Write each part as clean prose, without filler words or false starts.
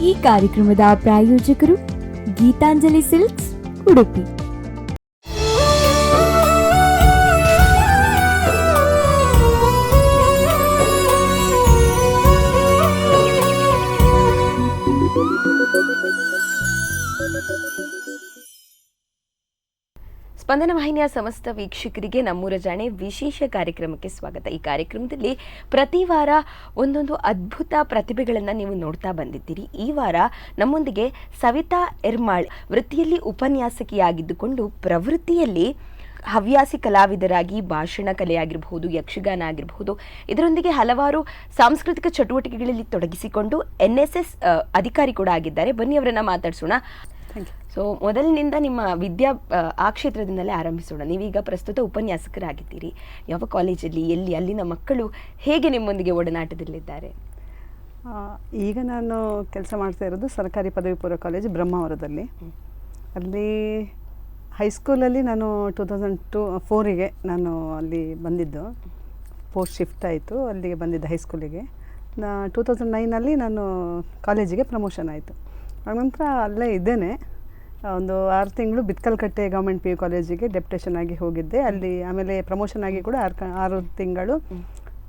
ಈ ಕಾರ್ಯಕ್ರಮದ ಪ್ರಾಯೋಜಕರು ಗೀತಾಂಜಲಿ ಸಿಲ್ಕ್ಸ್, ಉಡುಪಿ. ಸ್ಪಂದನ ವಾಹಿನಿಯ ಸಮಸ್ತ ವೀಕ್ಷಕರಿಗೆ ನಮ್ಮೂರ ಜಾಣೆ ವಿಶೇಷ ಕಾರ್ಯಕ್ರಮಕ್ಕೆ ಸ್ವಾಗತ. ಈ ಕಾರ್ಯಕ್ರಮದಲ್ಲಿ ಪ್ರತಿ ವಾರ ಒಂದೊಂದು ಅದ್ಭುತ ಪ್ರತಿಭೆಗಳನ್ನು ನೀವು ನೋಡ್ತಾ ಬಂದಿದ್ದೀರಿ. ಈ ವಾರ ನಮ್ಮೊಂದಿಗೆ ಸವಿತಾ ಎರ್ಮಾಳ್ ವೃತ್ತಿಯಲ್ಲಿ ಉಪನ್ಯಾಸಕಿಯಾಗಿದ್ದುಕೊಂಡು ಪ್ರವೃತ್ತಿಯಲ್ಲಿ ಹವ್ಯಾಸಿ ಕಲಾವಿದರಾಗಿ ಭಾಷಣ ಕಲೆ ಆಗಿರಬಹುದು, ಯಕ್ಷಗಾನ ಆಗಿರಬಹುದು, ಇದರೊಂದಿಗೆ ಹಲವಾರು ಸಾಂಸ್ಕೃತಿಕ ಚಟುವಟಿಕೆಗಳಲ್ಲಿ ತೊಡಗಿಸಿಕೊಂಡು NSS ಅಧಿಕಾರಿ ಕೂಡ ಆಗಿದ್ದಾರೆ. ಬನ್ನಿ ಅವರನ್ನ ಮಾತಾಡ್ಸೋಣ. ಸೊ ಮೊದಲಿನಿಂದ ನಿಮ್ಮ ವಿದ್ಯಾ ಆ ಕ್ಷೇತ್ರದಿಂದಲೇ ಆರಂಭಿಸೋಣ. ನೀವೀಗ ಪ್ರಸ್ತುತ ಉಪನ್ಯಾಸಕರಾಗಿದ್ದೀರಿ. ಯಾವ ಕಾಲೇಜಲ್ಲಿ, ಎಲ್ಲಿ, ಅಲ್ಲಿನ ಮಕ್ಕಳು ಹೇಗೆ ನಿಮ್ಮೊಂದಿಗೆ ಒಡನಾಟದಲ್ಲಿದ್ದಾರೆ? ಈಗ ನಾನು ಕೆಲಸ ಮಾಡ್ತಾ ಇರೋದು ಸರ್ಕಾರಿ ಪದವಿ ಪೂರ್ವ ಕಾಲೇಜು ಬ್ರಹ್ಮಾವರದಲ್ಲಿ. ಅಲ್ಲಿ ಹೈಸ್ಕೂಲಲ್ಲಿ ನಾನು 2004ಗೆ ನಾನು ಅಲ್ಲಿ ಬಂದಿದ್ದು. ಪೋಸ್ಟ್ ಶಿಫ್ಟ್ ಆಯಿತು, ಅಲ್ಲಿಗೆ ಬಂದಿದ್ದೆ ಹೈಸ್ಕೂಲಿಗೆ. 2009ನಲ್ಲಿ ನಾನು ಕಾಲೇಜಿಗೆ ಪ್ರಮೋಷನ್ ಆಯಿತು. ಆನಂತರ ಅಲ್ಲೇ ಇದ್ದೇನೆ. ಒಂದು 6 ತಿಂಗಳು ಬಿತ್ಕಲ್ಕಟ್ಟೆ ಗೌರ್ಮೆಂಟ್ PU ಕಾಲೇಜಿಗೆ ಡೆಪ್ಯುಟೇಷನ್ ಆಗಿ ಹೋಗಿದ್ದೆ. ಅಲ್ಲಿ ಆಮೇಲೆ ಪ್ರಮೋಷನ್ ಆಗಿ ಕೂಡ 6 ತಿಂಗಳು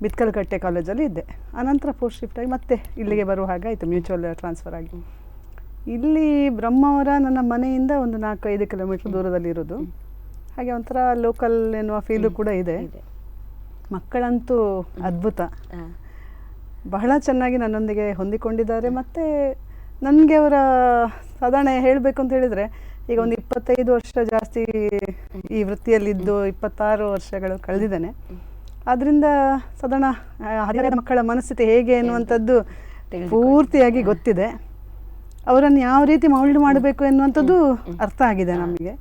ಬಿತ್ಕಲ್ಕಟ್ಟೆ ಕಾಲೇಜಲ್ಲಿ ಇದ್ದೆ. ಆನಂತರ ಪೋಸ್ಟ್ ಶಿಫ್ಟ್ ಆಗಿ ಮತ್ತೆ ಇಲ್ಲಿಗೆ ಬರುವ ಹಾಗಾಯಿತು, ಮ್ಯೂಚುವಲ್ ಟ್ರಾನ್ಸ್ಫರ್ ಆಗಿ. ಇಲ್ಲಿ ಬ್ರಹ್ಮಾವರ ನನ್ನ ಮನೆಯಿಂದ ಒಂದು 4-5 ಕಿಲೋಮೀಟರ್ ದೂರದಲ್ಲಿರೋದು. ಹಾಗೆ ಒಂಥರ ಲೋಕಲ್ ಎನ್ನುವ ಫೀಲು ಕೂಡ ಇದೆ. ಮಕ್ಕಳಂತೂ ಅದ್ಭುತ, ಬಹಳ ಚೆನ್ನಾಗಿ ನನ್ನೊಂದಿಗೆ ಹೊಂದಿಕೊಂಡಿದ್ದಾರೆ. ಮತ್ತು ನನಗೆ ಅವರ ಸಾಧಾರಣ ಹೇಳಬೇಕು ಅಂತ ಹೇಳಿದರೆ, ಈಗ ಒಂದು 25 ವರ್ಷ ಜಾಸ್ತಿ ಈ ವೃತ್ತಿಯಲ್ಲಿದ್ದು 26 ವರ್ಷಗಳು ಕಳೆದಿದ್ದೇನೆ. ಆದ್ದರಿಂದ ಸಾಧಾರಣ ಹದಿಹರೆಯದ ಮಕ್ಕಳ ಮನಸ್ಥಿತಿ ಹೇಗೆ ಎನ್ನುವಂಥದ್ದು ಪೂರ್ತಿಯಾಗಿ ಗೊತ್ತಿದೆ. ಅವರನ್ನು ಯಾವ ರೀತಿ ಮೌಲ್ಡ್ ಮಾಡಬೇಕು ಎನ್ನುವಂಥದ್ದು ಅರ್ಥ ಆಗಿದೆ ನಮಗೆ.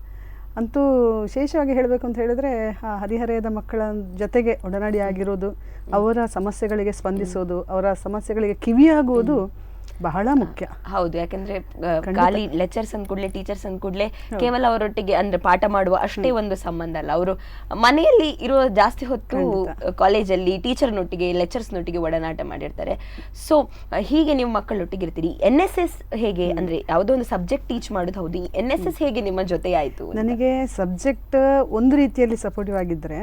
ಅಂತೂ ವಿಶೇಷವಾಗಿ ಹೇಳಬೇಕು ಅಂತ ಹೇಳಿದರೆ, ಆ ಹದಿಹರೆಯದ ಮಕ್ಕಳ ಜೊತೆಗೆ ಒಡನಾಡಿ ಆಗಿರೋದು, ಅವರ ಸಮಸ್ಯೆಗಳಿಗೆ ಸ್ಪಂದಿಸೋದು, ಅವರ ಸಮಸ್ಯೆಗಳಿಗೆ ಕಿವಿಯಾಗುವುದು ಬಹಳ ಮುಖ್ಯ. ಹೌದು, ಯಾಕಂದ್ರೆ ಖಾಲಿ ಲೆಕ್ಚರ್ಸ್ ಅಂದ್ಕೂಡ್ಲೆ, ಟೀಚರ್ಸ್ ಅಂದ್ಕೂಡ್ಲೆ ಕೇವಲ ಅವರೊಟ್ಟಿಗೆ ಅಂದ್ರೆ ಪಾಠ ಮಾಡುವ ಅಷ್ಟೇ ಒಂದು ಸಂಬಂಧ ಅಲ್ಲ. ಅವರು ಮನೆಯಲ್ಲಿ ಇರುವ ಜಾಸ್ತಿ ಹೊತ್ತು ಕಾಲೇಜಲ್ಲಿ ಟೀಚರ್ನೊಟ್ಟಿಗೆ, ಲೆಕ್ಚರ್ಸ್ನೊಟ್ಟಿಗೆ ಒಡನಾಟ ಮಾಡಿರ್ತಾರೆ. ಸೊ ಹೀಗೆ ನೀವು ಮಕ್ಕಳೊಟ್ಟಿಗೆ ಇರ್ತೀರಿ. NSS ಹೇಗೆ, ಅಂದ್ರೆ ಯಾವುದೋ ಒಂದು ಸಬ್ಜೆಕ್ಟ್ ಟೀಚ್ ಮಾಡೋದು ಹೌದು, ಈ NSS ಹೇಗೆ ನಿಮ್ಮ ಜೊತೆ ಆಯಿತು? ನನಗೆ ಸಬ್ಜೆಕ್ಟ್ ಒಂದು ರೀತಿಯಲ್ಲಿ ಸಪೋರ್ಟಿವ್ ಆಗಿದ್ದರೆ,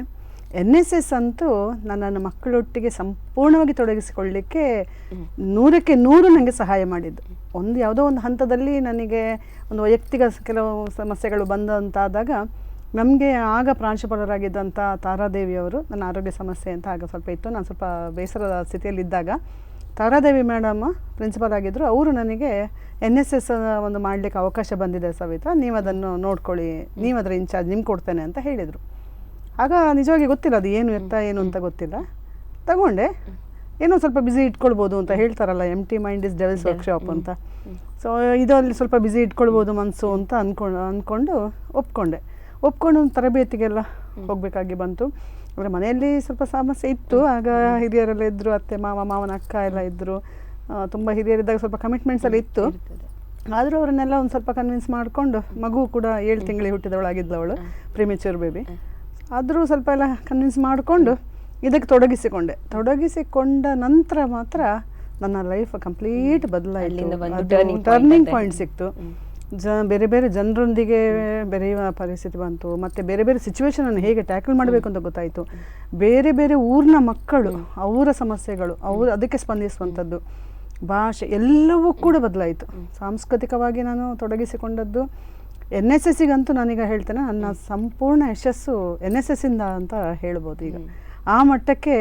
NSS ಅಂತೂ ನನ್ನ ಮಕ್ಕಳೊಟ್ಟಿಗೆ ಸಂಪೂರ್ಣವಾಗಿ ತೊಡಗಿಸಿಕೊಳ್ಳಲಿಕ್ಕೆ 100ಕ್ಕೆ 100 ನನಗೆ ಸಹಾಯ ಮಾಡಿದ್ದು. ಯಾವುದೋ ಒಂದು ಹಂತದಲ್ಲಿ ನನಗೆ ಒಂದು ವೈಯಕ್ತಿಕ ಕೆಲವು ಸಮಸ್ಯೆಗಳು ಬಂದಂತಾದಾಗ, ನಮಗೆ ಆಗ ಪ್ರಾಂಶುಪಾಲರಾಗಿದ್ದಂಥ ತಾರಾದೇವಿಯವರು, ನನ್ನ ಆರೋಗ್ಯ ಸಮಸ್ಯೆ ಅಂತ ಆಗ ಸ್ವಲ್ಪ ಇತ್ತು, ನಾನು ಸ್ವಲ್ಪ ಬೇಸರದ ಸ್ಥಿತಿಯಲ್ಲಿದ್ದಾಗ ತಾರಾದೇವಿ ಮೇಡಮ್ ಪ್ರಿನ್ಸಿಪಾಲ್ ಆಗಿದ್ದರು. ಅವರು ನನಗೆ NSS ಒಂದು ಮಾಡಲಿಕ್ಕೆ ಅವಕಾಶ ಬಂದಿದೆ ಸವಿತಾ, ನೀವು ಅದನ್ನು ನೋಡ್ಕೊಳ್ಳಿ, ನೀವು ಅದರ ಇನ್ಚಾರ್ಜ್ ನಿಮ್ಗೆ ಕೊಡ್ತೇನೆ ಅಂತ ಹೇಳಿದರು. ಆಗ ನಿಜವಾಗಿ ಗೊತ್ತಿಲ್ಲ ಅದು ಏನು ಏನು ಅಂತ ಗೊತ್ತಿಲ್ಲ. ತಗೊಂಡೆ, ಏನೋ ಸ್ವಲ್ಪ ಬ್ಯುಸಿ ಇಟ್ಕೊಳ್ಬೋದು ಅಂತ ಹೇಳ್ತಾರಲ್ಲ, ಎಂಟಿ ಮೈಂಡ್ ಇಸ್ ಡೆವಿಲ್ಸ್ ವರ್ಕ್ಶಾಪ್ ಅಂತ. ಸೊ ಇದರಲ್ಲಿ ಸ್ವಲ್ಪ ಬ್ಯುಸಿ ಇಟ್ಕೊಳ್ಬೋದು ಮನಸ್ಸು ಅಂತ ಅಂದ್ಕೊಂಡು ಒಪ್ಕೊಂಡು ತರಬೇತಿಗೆಲ್ಲ ಹೋಗಬೇಕಾಗಿ ಬಂತು. ಅಂದರೆ ಮನೆಯಲ್ಲಿ ಸ್ವಲ್ಪ ಸಮಸ್ಯೆ ಇತ್ತು. ಆಗ ಹಿರಿಯರೆಲ್ಲ ಇದ್ದರು, ಅತ್ತೆ ಮಾವನ ಅಕ್ಕ ಎಲ್ಲ ಇದ್ದರು. ತುಂಬ ಹಿರಿಯರಿದ್ದಾಗ ಸ್ವಲ್ಪ ಕಮಿಟ್ಮೆಂಟ್ಸ್ ಎಲ್ಲ ಇತ್ತು. ಆದರೂ ಅವರನ್ನೆಲ್ಲ ಒಂದು ಸ್ವಲ್ಪ ಕನ್ವಿನ್ಸ್ ಮಾಡಿಕೊಂಡು, ಮಗು ಕೂಡ 7 ತಿಂಗಳಿಗೆ ಹುಟ್ಟಿದವಳಾಗಿದ್ಲು, ಅವಳು ಪ್ರಿಮೆಚ್ಯೂರ್ ಬೇಬಿ. ಆದರೂ ಸ್ವಲ್ಪ ಎಲ್ಲ ಕನ್ವಿನ್ಸ್ ಮಾಡಿಕೊಂಡು ಇದಕ್ಕೆ ತೊಡಗಿಸಿಕೊಂಡ ನಂತರ ಮಾತ್ರ ನನ್ನ ಲೈಫ್ ಕಂಪ್ಲೀಟ್ ಬದಲಾಯಿತು. ಟರ್ನಿಂಗ್ ಪಾಯಿಂಟ್ ಸಿಕ್ತು. ಬೇರೆ ಬೇರೆ ಜನರೊಂದಿಗೆ ಬೆರೆಯುವ ಪರಿಸ್ಥಿತಿ ಬಂತು. ಮತ್ತು ಬೇರೆ ಬೇರೆ ಸಿಚುವೇಶನನ್ನು ಹೇಗೆ ಟ್ಯಾಕಲ್ ಮಾಡಬೇಕು ಅಂತ ಗೊತ್ತಾಯಿತು. ಬೇರೆ ಬೇರೆ ಊರಿನ ಮಕ್ಕಳು, ಅವರ ಸಮಸ್ಯೆಗಳು, ಅವರು ಅದಕ್ಕೆ ಸ್ಪಂದಿಸುವಂಥದ್ದು, ಭಾಷೆ ಎಲ್ಲವೂ ಕೂಡ ಬದಲಾಯಿತು. ಸಾಂಸ್ಕೃತಿಕವಾಗಿ ನಾನು ತೊಡಗಿಸಿಕೊಂಡದ್ದು NSSಗಂತೂ ನಾನೀಗ ಹೇಳ್ತೇನೆ, ನನ್ನ ಸಂಪೂರ್ಣ ಯಶಸ್ಸು NSSಯಿಂದ ಅಂತ ಹೇಳ್ಬೋದು. ಈಗ ಆ ಮಟ್ಟಕ್ಕೆ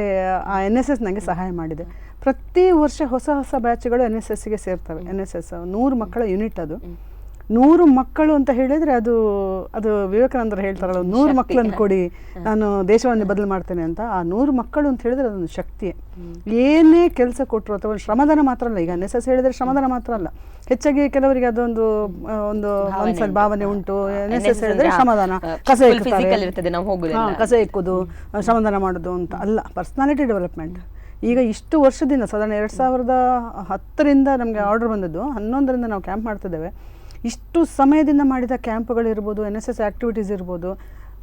ಆ NSS ನನಗೆ ಸಹಾಯ ಮಾಡಿದೆ. ಪ್ರತಿ ವರ್ಷ ಹೊಸ ಬ್ಯಾಚ್ಗಳು NSSಗೆ ಸೇರ್ತವೆ. NSS 100 ಮಕ್ಕಳ ಯೂನಿಟ್. ಅದು 100 ಮಕ್ಕಳು ಅಂತ ಹೇಳಿದರೆ ಅದು ವಿವೇಕಾನಂದರು ಹೇಳ್ತಾರಲ್ಲ, 100 ಮಕ್ಕಳನ್ನು ಕೊಡಿ ನಾನು ದೇಶವನ್ನು ಬದಲು ಮಾಡ್ತೇನೆ ಅಂತ. ಆ 100 ಮಕ್ಕಳು ಅಂತ ಹೇಳಿದರೆ ಅದೊಂದು ಶಕ್ತಿಯೇ. ಏನೇ ಕೆಲಸ ಕೊಟ್ಟರು ಅಥವಾ ಶ್ರಮದಾನ ಮಾತ್ರ ಅಲ್ಲ, ಈಗ NSS ಹೇಳಿದರೆ ಶ್ರಮದಾನ ಮಾತ್ರ ಅಲ್ಲ, ಹೆಚ್ಚಾಗಿ ಕೆಲವರಿಗೆ ಅದೊಂದು ಮನಸ್ಸಲ್ಲಿ ಭಾವನೆ ಉಂಟು. NSS ಹೇಳಿದರೆ ಶ್ರಮದಾನ, ಕಸ ಎಕ್ಕುದು, ಶ್ರಮದಾನ ಮಾಡೋದು ಅಂತ ಅಲ್ಲ, ಪರ್ಸನಾಲಿಟಿ ಡೆವಲಪ್ಮೆಂಟ್. ಈಗ ಇಷ್ಟು ವರ್ಷದಿಂದ ಸಾಧಾರಣ 2010ರಿಂದ ನಮಗೆ ಆರ್ಡರ್ ಬಂದದ್ದು, 11ರಿಂದ ನಾವು ಕ್ಯಾಂಪ್ ಮಾಡ್ತಿದ್ದೇವೆ. ಇಷ್ಟು ಸಮಯದಿಂದ ಮಾಡಿದ ಕ್ಯಾಂಪ್ಗಳಿರ್ಬೋದು, NSS ಆ್ಯಕ್ಟಿವಿಟೀಸ್ ಇರ್ಬೋದು,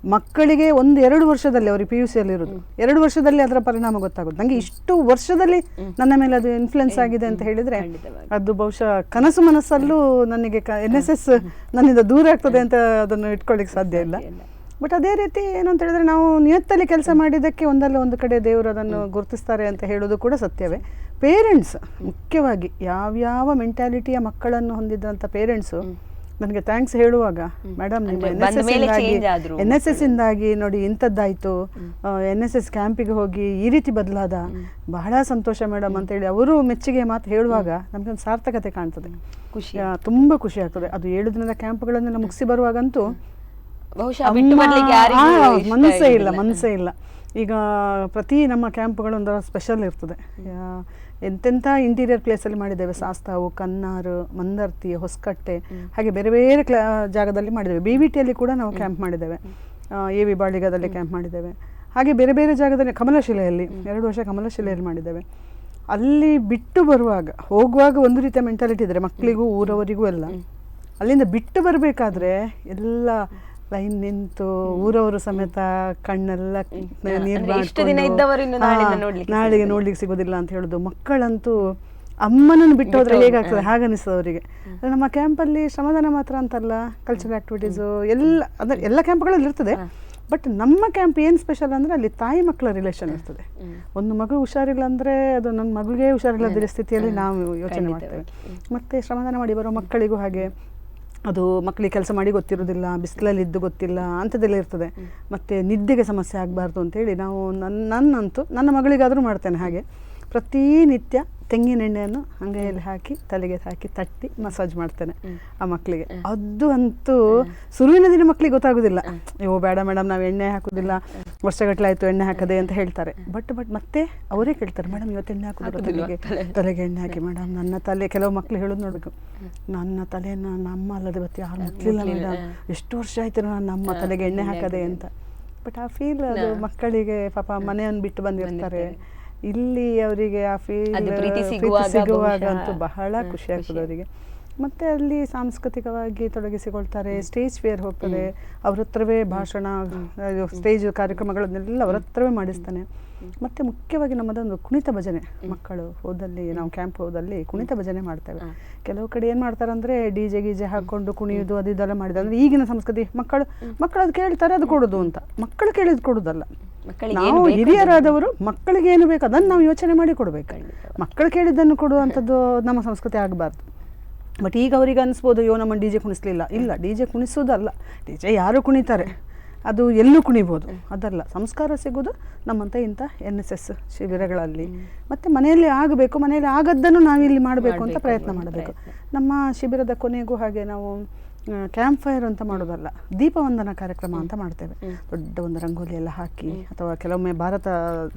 ಮಕ್ಕಳಿಗೆ 1-2 ವರ್ಷದಲ್ಲಿ ಅವ್ರಿಗೆ PUC ಅಲ್ಲಿ ಇರೋದು, 2 ವರ್ಷದಲ್ಲಿ ಅದರ ಪರಿಣಾಮ ಗೊತ್ತಾಗುತ್ತೆ. ನನಗೆ ಇಷ್ಟು ವರ್ಷದಲ್ಲಿ ನನ್ನ ಮೇಲೆ ಅದು ಇನ್ಫ್ಲುಯೆನ್ಸ್ ಆಗಿದೆ ಅಂತ ಹೇಳಿದ್ರೆ ಅದು ಬಹುಶಃ ಕನಸು ಮನಸ್ಸಲ್ಲೂ ನನಗೆ NSS ನನ್ನಿಂದ ದೂರ ಆಗ್ತದೆ ಅಂತ ಅದನ್ನು ಇಟ್ಕೊಳ್ಳಿಕ್ಕೆ ಸಾಧ್ಯ ಇಲ್ಲ. ಬಟ್ ಅದೇ ರೀತಿ ಏನಂತ ಹೇಳಿದ್ರೆ ನಾವು ನಿಯತ್ತಲ್ಲಿ ಕೆಲಸ ಮಾಡಿದ್ದಕ್ಕೆ ಒಂದಲ್ಲ ಒಂದು ಕಡೆ ದೇವರು ಅದನ್ನು ಗುರುತಿಸ್ತಾರೆ ಅಂತ ಹೇಳೋದು ಕೂಡ ಸತ್ಯವೇ. ಪೇರೆಂಟ್ಸ್ ಮುಖ್ಯವಾಗಿ ಯಾವ್ಯಾವ ಮೆಂಟ್ಯಾಲಿಟಿಯ ಮಕ್ಕಳನ್ನು ಹೊಂದಿದಂಥ ಪೇರೆಂಟ್ಸು ನನಗೆ ಥ್ಯಾಂಕ್ಸ್ ಹೇಳುವಾಗ, ಮೇಡಮ್ ನಿಮ್ಮ NSS ಇಂದಾಗಿ ನೋಡಿ ಇಂಥದ್ದಾಯಿತು, NSS ಕ್ಯಾಂಪಿಗೆ ಹೋಗಿ ಈ ರೀತಿ ಬದಲಾದ, ಬಹಳ ಸಂತೋಷ ಮೇಡಮ್ ಅಂತೇಳಿ ಅವರು ಮೆಚ್ಚುಗೆ ಮಾತು ಹೇಳುವಾಗ ನಮಗೊಂದು ಸಾರ್ಥಕತೆ ಕಾಣ್ತದೆ, ತುಂಬ ಖುಷಿ ಆಗ್ತದೆ. ಅದು 7 ದಿನದ ಕ್ಯಾಂಪ್ಗಳನ್ನೆಲ್ಲ ಮುಗಿಸಿ ಬರುವಾಗಂತೂ ಮನಸ್ಸೇ ಇಲ್ಲ. ಈಗ ಪ್ರತಿ ನಮ್ಮ ಕ್ಯಾಂಪ್ಗಳು ಒಂಥರ ಸ್ಪೆಷಲ್ ಇರ್ತದೆ. ಎಂತೆಂಥ ಇಂಟೀರಿಯರ್ ಪ್ಲೇಸಲ್ಲಿ ಮಾಡಿದ್ದೇವೆ, ಶಾಸ್ತಾವು, ಕನ್ನಾರು, ಮಂದರ್ತಿ, ಹೊಸಕಟ್ಟೆ, ಹಾಗೆ ಬೇರೆ ಬೇರೆ ಜಾಗದಲ್ಲಿ ಮಾಡಿದ್ದೇವೆ. BVTಯಲ್ಲಿ ಕೂಡ ನಾವು ಕ್ಯಾಂಪ್ ಮಾಡಿದ್ದೇವೆ, AV ಬಾಳಿಗದಲ್ಲಿ ಕ್ಯಾಂಪ್ ಮಾಡಿದ್ದೇವೆ, ಹಾಗೆ ಬೇರೆ ಬೇರೆ ಜಾಗದಲ್ಲಿ ಕಮಲಶಿಲೆಯಲ್ಲಿ 2 ವರ್ಷ ಕಮಲಶಿಲೆಯಲ್ಲಿ ಮಾಡಿದ್ದೇವೆ. ಅಲ್ಲಿ ಬಿಟ್ಟು ಬರುವಾಗ ಹೋಗುವಾಗ ಒಂದು ರೀತಿಯ ಮೆಂಟಾಲಿಟಿ ಇದ್ದರೆ ಮಕ್ಕಳಿಗೂ ಊರವರಿಗೂ ಎಲ್ಲ, ಅಲ್ಲಿಂದ ಬಿಟ್ಟು ಬರಬೇಕಾದ್ರೆ ಎಲ್ಲ ಲೈನ್ ನಿಂತು ಊರವರು ಸಮೇತ ಕಣ್ಣೆಲ್ಲ ನೀರು ನಾಳೆಗೆ ನೋಡ್ಲಿಕ್ಕೆ ಸಿಗೋದಿಲ್ಲ ಅಂತ ಹೇಳುದು. ಮಕ್ಕಳಂತೂ ಅಮ್ಮನನ್ನು ಬಿಟ್ಟು ಹೋದ್ರೆ ಹೇಗಾಗ್ತದೆ ಹಾಗೆ ಅನಿಸ್ತದೆ ಅವರಿಗೆ. ನಮ್ಮ ಕ್ಯಾಂಪಲ್ಲಿ ಶ್ರಮದಾನ ಮಾತ್ರ ಅಂತಲ್ಲ, ಕಲ್ಚರಲ್ ಆಕ್ಟಿವಿಟೀಸು ಎಲ್ಲ ಕ್ಯಾಂಪ್ಗಳಲ್ಲಿ ಇರ್ತದೆ. ಬಟ್ ನಮ್ಮ ಕ್ಯಾಂಪ್ ಏನು ಸ್ಪೆಷಲ್ ಅಂದರೆ ಅಲ್ಲಿ ತಾಯಿ ಮಕ್ಕಳ ರಿಲೇಷನ್ ಇರ್ತದೆ. ಒಂದು ಮಗು ಹುಷಾರಿಲ್ಲ ಅಂದರೆ ಅದು ನನ್ನ ಮಗುಗೆ ಹುಷಾರಿಲ್ಲದ ಸ್ಥಿತಿಯಲ್ಲಿ ನಾವು ಯೋಚನೆ ಮಾಡ್ತೇವೆ. ಮತ್ತು ಶ್ರಮದಾನ ಮಾಡಿ ಬರೋ ಮಕ್ಕಳಿಗೂ ಹಾಗೆ, ಅದು ಮಕ್ಕಳಿಗೆ ಕೆಲಸ ಮಾಡಿ ಗೊತ್ತಿರೋದಿಲ್ಲ, ಬಿಸಿಲಲ್ಲಿ ಇದ್ದು ಗೊತ್ತಿಲ್ಲ, ಅಂಥದ್ದೆಲ್ಲ ಇರ್ತದೆ. ಮತ್ತು ನಿದ್ದೆಗೆ ಸಮಸ್ಯೆ ಆಗಬಾರ್ದು ಅಂತೇಳಿ ನಾವು ನನ್ನಂತೂ ನನ್ನ ಮಗಳಿಗಾದರೂ ಮಾಡ್ತೇನೆ ಹಾಗೆ. ಪ್ರತಿನಿತ್ಯ ತೆಂಗಿನ ಎಣ್ಣೆಯನ್ನು ಅಂಗೈಯಲ್ಲಿ ಹಾಕಿ ತಲೆಗೆ ಹಾಕಿ ತಟ್ಟಿ ಮಸಾಜ್ ಮಾಡ್ತೇನೆ ಆ ಮಕ್ಕಳಿಗೆ. ಅದು ಅಂತೂ ಶುರುವಿನ ದಿನ ಮಕ್ಕಳಿಗೆ ಗೊತ್ತಾಗೋದಿಲ್ಲ, ಅಯ್ಯೋ ಬೇಡ ಮೇಡಮ್ ನಾವು ಎಣ್ಣೆ ಹಾಕೋದಿಲ್ಲ, ವರ್ಷಗಟ್ಟಲೆ ಆಯಿತು ಎಣ್ಣೆ ಹಾಕದೆ ಅಂತ ಹೇಳ್ತಾರೆ. ಬಟ್ ಮತ್ತೆ ಅವರೇ ಕೇಳ್ತಾರೆ, ಮೇಡಮ್ ಇವತ್ತು ಎಣ್ಣೆ ಹಾಕೋದಿಲ್ಲ ತಲೆಗೆ ಎಣ್ಣೆ ಹಾಕಿ ಮೇಡಮ್. ನನ್ನ ತಲೆ, ಕೆಲವು ಮಕ್ಕಳು ಹೇಳೋದು ನೋಡಬೇಕು, ನನ್ನ ತಲೆಯನ್ನು ನಮ್ಮ ಅಲ್ಲದೆ ಇವತ್ತು ಯಾರು ಮುಟ್ಲಿಲ್ಲ ಮೇಡಮ್, ಎಷ್ಟು ವರ್ಷ ಆಯ್ತು ನಾನು ನಮ್ಮ ತಲೆಗೆ ಎಣ್ಣೆ ಹಾಕದೆ ಅಂತ. ಬಟ್ ಆ ಫೀಲ್ ಅದು ಮಕ್ಕಳಿಗೆ ಪಾಪ ಮನೆಯನ್ನು ಬಿಟ್ಟು ಬಂದಿರ್ತಾರೆ, ಇಲ್ಲಿ ಅವರಿಗೆ ಆ ಫೀಲ್ ಪ್ರೀತಿ ಸಿಗುವಾಗ ಅಂತೂ ಬಹಳ ಖುಷಿ ಆಗ್ತದೆ ಅವರಿಗೆ. ಮತ್ತು ಅಲ್ಲಿ ಸಾಂಸ್ಕೃತಿಕವಾಗಿ ತೊಡಗಿಸಿಕೊಳ್ತಾರೆ, ಸ್ಟೇಜ್ ಫೇರ್ ಹೋಗ್ತದೆ, ಅವ್ರ ಹತ್ರವೇ ಭಾಷಣ, ಸ್ಟೇಜ್ ಕಾರ್ಯಕ್ರಮಗಳನ್ನೆಲ್ಲ ಅವ್ರ ಹತ್ರವೇ ಮಾಡಿಸ್ತಾನೆ. ಮತ್ತು ಮುಖ್ಯವಾಗಿ ನಮ್ಮದೊಂದು ಕುಣಿತ ಭಜನೆ, ಮಕ್ಕಳು ಹೋದಲ್ಲಿ ನಾವು ಕ್ಯಾಂಪ್ ಹೋದಲ್ಲಿ ಕುಣಿತ ಭಜನೆ ಮಾಡ್ತೇವೆ. ಕೆಲವು ಕಡೆ ಏನು ಮಾಡ್ತಾರೆ ಅಂದರೆ DJ ಗೀಜೆ ಹಾಕ್ಕೊಂಡು ಕುಣಿಯೋದು ಅದು ಇದೆಲ್ಲ ಮಾಡಿದೆ. ಅಂದರೆ ಈಗಿನ ಸಂಸ್ಕೃತಿ ಮಕ್ಕಳು ಅದು ಕೇಳ್ತಾರೆ ಅದು ಕೊಡೋದು ಅಂತ, ಮಕ್ಕಳು ಕೇಳಿದ್ ಕೊಡೋದಲ್ಲ. ನಾವು ಹಿರಿಯರಾದವರು ಮಕ್ಕಳಿಗೆ ಏನು ಬೇಕು ಅದನ್ನು ನಾವು ಯೋಚನೆ ಮಾಡಿ ಕೊಡಬೇಕು. ಮಕ್ಕಳು ಕೇಳಿದ್ದನ್ನು ಕೊಡುವಂಥದ್ದು ನಮ್ಮ ಸಂಸ್ಕೃತಿ ಆಗಬಾರ್ದು. ಬಟ್ ಈಗ ಅವರಿಗೆ ಅನಿಸ್ಬೋದು, ಅಯ್ಯೋ ನಮ್ಮ DJ ಕುಣಿಸ್ಲಿಲ್ಲ. ಇಲ್ಲ, DJ ಕುಣಿಸೋದಲ್ಲ, DJ ಯಾರು ಕುಣಿತಾರೆ, ಅದು ಎಲ್ಲೂ ಕುಣಿಬೋದು, ಅದಲ್ಲ. ಸಂಸ್ಕಾರ ಸಿಗೋದು ನಮ್ಮಂಥ ಇಂಥ NSS ಶಿಬಿರಗಳಲ್ಲಿ. ಮತ್ತು ಮನೆಯಲ್ಲಿ ಆಗಬೇಕು, ಮನೆಯಲ್ಲಿ ಆಗದ್ದನ್ನು ನಾವಿಲ್ಲಿ ಮಾಡಬೇಕು ಅಂತ ಪ್ರಯತ್ನ ಮಾಡಬೇಕು. ನಮ್ಮ ಶಿಬಿರದ ಕೊನೆಗೂ ಹಾಗೆ ನಾವು ಕ್ಯಾಂಪ್ ಫೈರ್ ಅಂತ ಮಾಡೋದಲ್ಲ, ದೀಪವಂದನ ಕಾರ್ಯಕ್ರಮ ಅಂತ ಮಾಡ್ತೇವೆ. ದೊಡ್ಡ ಒಂದು ರಂಗೋಲಿ ಎಲ್ಲ ಹಾಕಿ, ಅಥವಾ ಕೆಲವೊಮ್ಮೆ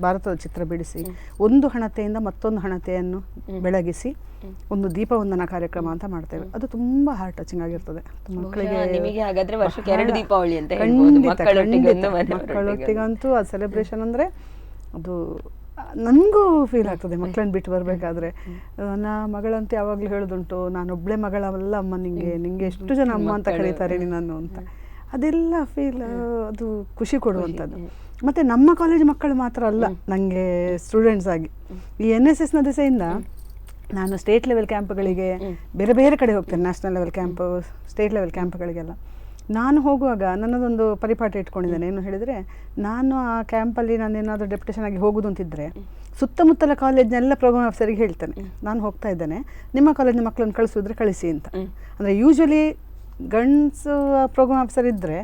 ಭಾರತದ ಚಿತ್ರ ಬಿಡಿಸಿ ಒಂದು ಹಣತೆಯಿಂದ ಮತ್ತೊಂದು ಹಣತೆಯನ್ನು ಬೆಳಗಿಸಿ ಒಂದು ದೀಪವಂದನ ಕಾರ್ಯಕ್ರಮ ಅಂತ ಮಾಡ್ತೇವೆ. ಅದು ತುಂಬಾ ಹಾರ್ಟ್ ಟಚಿಂಗ್ ಆಗಿರ್ತದೆ ಮಕ್ಕಳಿಗೆ. ಮಕ್ಕಳೊಟ್ಟಿಗಂತೂ ಆ ಸೆಲೆಬ್ರೇಷನ್ ಅಂದರೆ ಅದು ನನಗೂ ಫೀಲ್ ಆಗ್ತದೆ. ಮಕ್ಕಳನ್ನ ಬಿಟ್ಟು ಬರಬೇಕಾದ್ರೆ ನನ್ನ ಮಗಳಂತೂ ಯಾವಾಗಲೂ ಹೇಳೋದುಂಟು, ನಾನೊಬ್ಬಳೇ ಮಗಳಲ್ಲ ಅಮ್ಮ, ನಿಂಗೆ ಎಷ್ಟು ಜನ ಅಮ್ಮ ಅಂತ ಕರೀತಾರೆ ನಿನ್ನನ್ನು ಅಂತ. ಅದೆಲ್ಲ ಫೀಲ್ ಅದು ಖುಷಿ ಕೊಡುವಂಥದ್ದು. ಮತ್ತು ನಮ್ಮ ಕಾಲೇಜ್ ಮಕ್ಕಳು ಮಾತ್ರ ಅಲ್ಲ, ನನಗೆ ಸ್ಟೂಡೆಂಟ್ಸ್ ಆಗಿ ಈ NSSನ ದಿಸೆಯಿಂದ ನಾನು ಸ್ಟೇಟ್ ಲೆವೆಲ್ ಕ್ಯಾಂಪ್ಗಳಿಗೆ ಬೇರೆ ಬೇರೆ ಕಡೆ ಹೋಗ್ತೇನೆ, national level camp, state level ಕ್ಯಾಂಪ್ಗಳಿಗೆಲ್ಲ. ನಾನು ಹೋಗುವಾಗ ನನ್ನದೊಂದು ಪರಿಪಾಠ ಇಟ್ಕೊಂಡಿದ್ದೇನೆ. ಏನು ಹೇಳಿದರೆ, ನಾನು ಆ ಕ್ಯಾಂಪಲ್ಲಿ ನಾನೇನಾದರೂ ಡೆಪ್ಯುಟೇಷನ್ ಆಗಿ ಹೋಗೋದು ಅಂತಿದ್ದರೆ ಸುತ್ತಮುತ್ತಲ ಕಾಲೇಜ್ನೆಲ್ಲ ಪ್ರೋಗ್ರಾಮ್ ಆಫೀಸರಿಗೆ ಹೇಳ್ತೇನೆ, ನಾನು ಹೋಗ್ತಾ ಇದ್ದೇನೆ, ನಿಮ್ಮ ಕಾಲೇಜಿನ ಮಕ್ಕಳನ್ನು ಕಳಿಸಿದ್ರೆ ಕಳಿಸಿ ಅಂತ. ಅಂದರೆ ಯೂಶ್ವಲಿ ಗಂಡ್ಸು ಪ್ರೋಗ್ರಾಮ್ ಆಫೀಸರ್ ಇದ್ದರೆ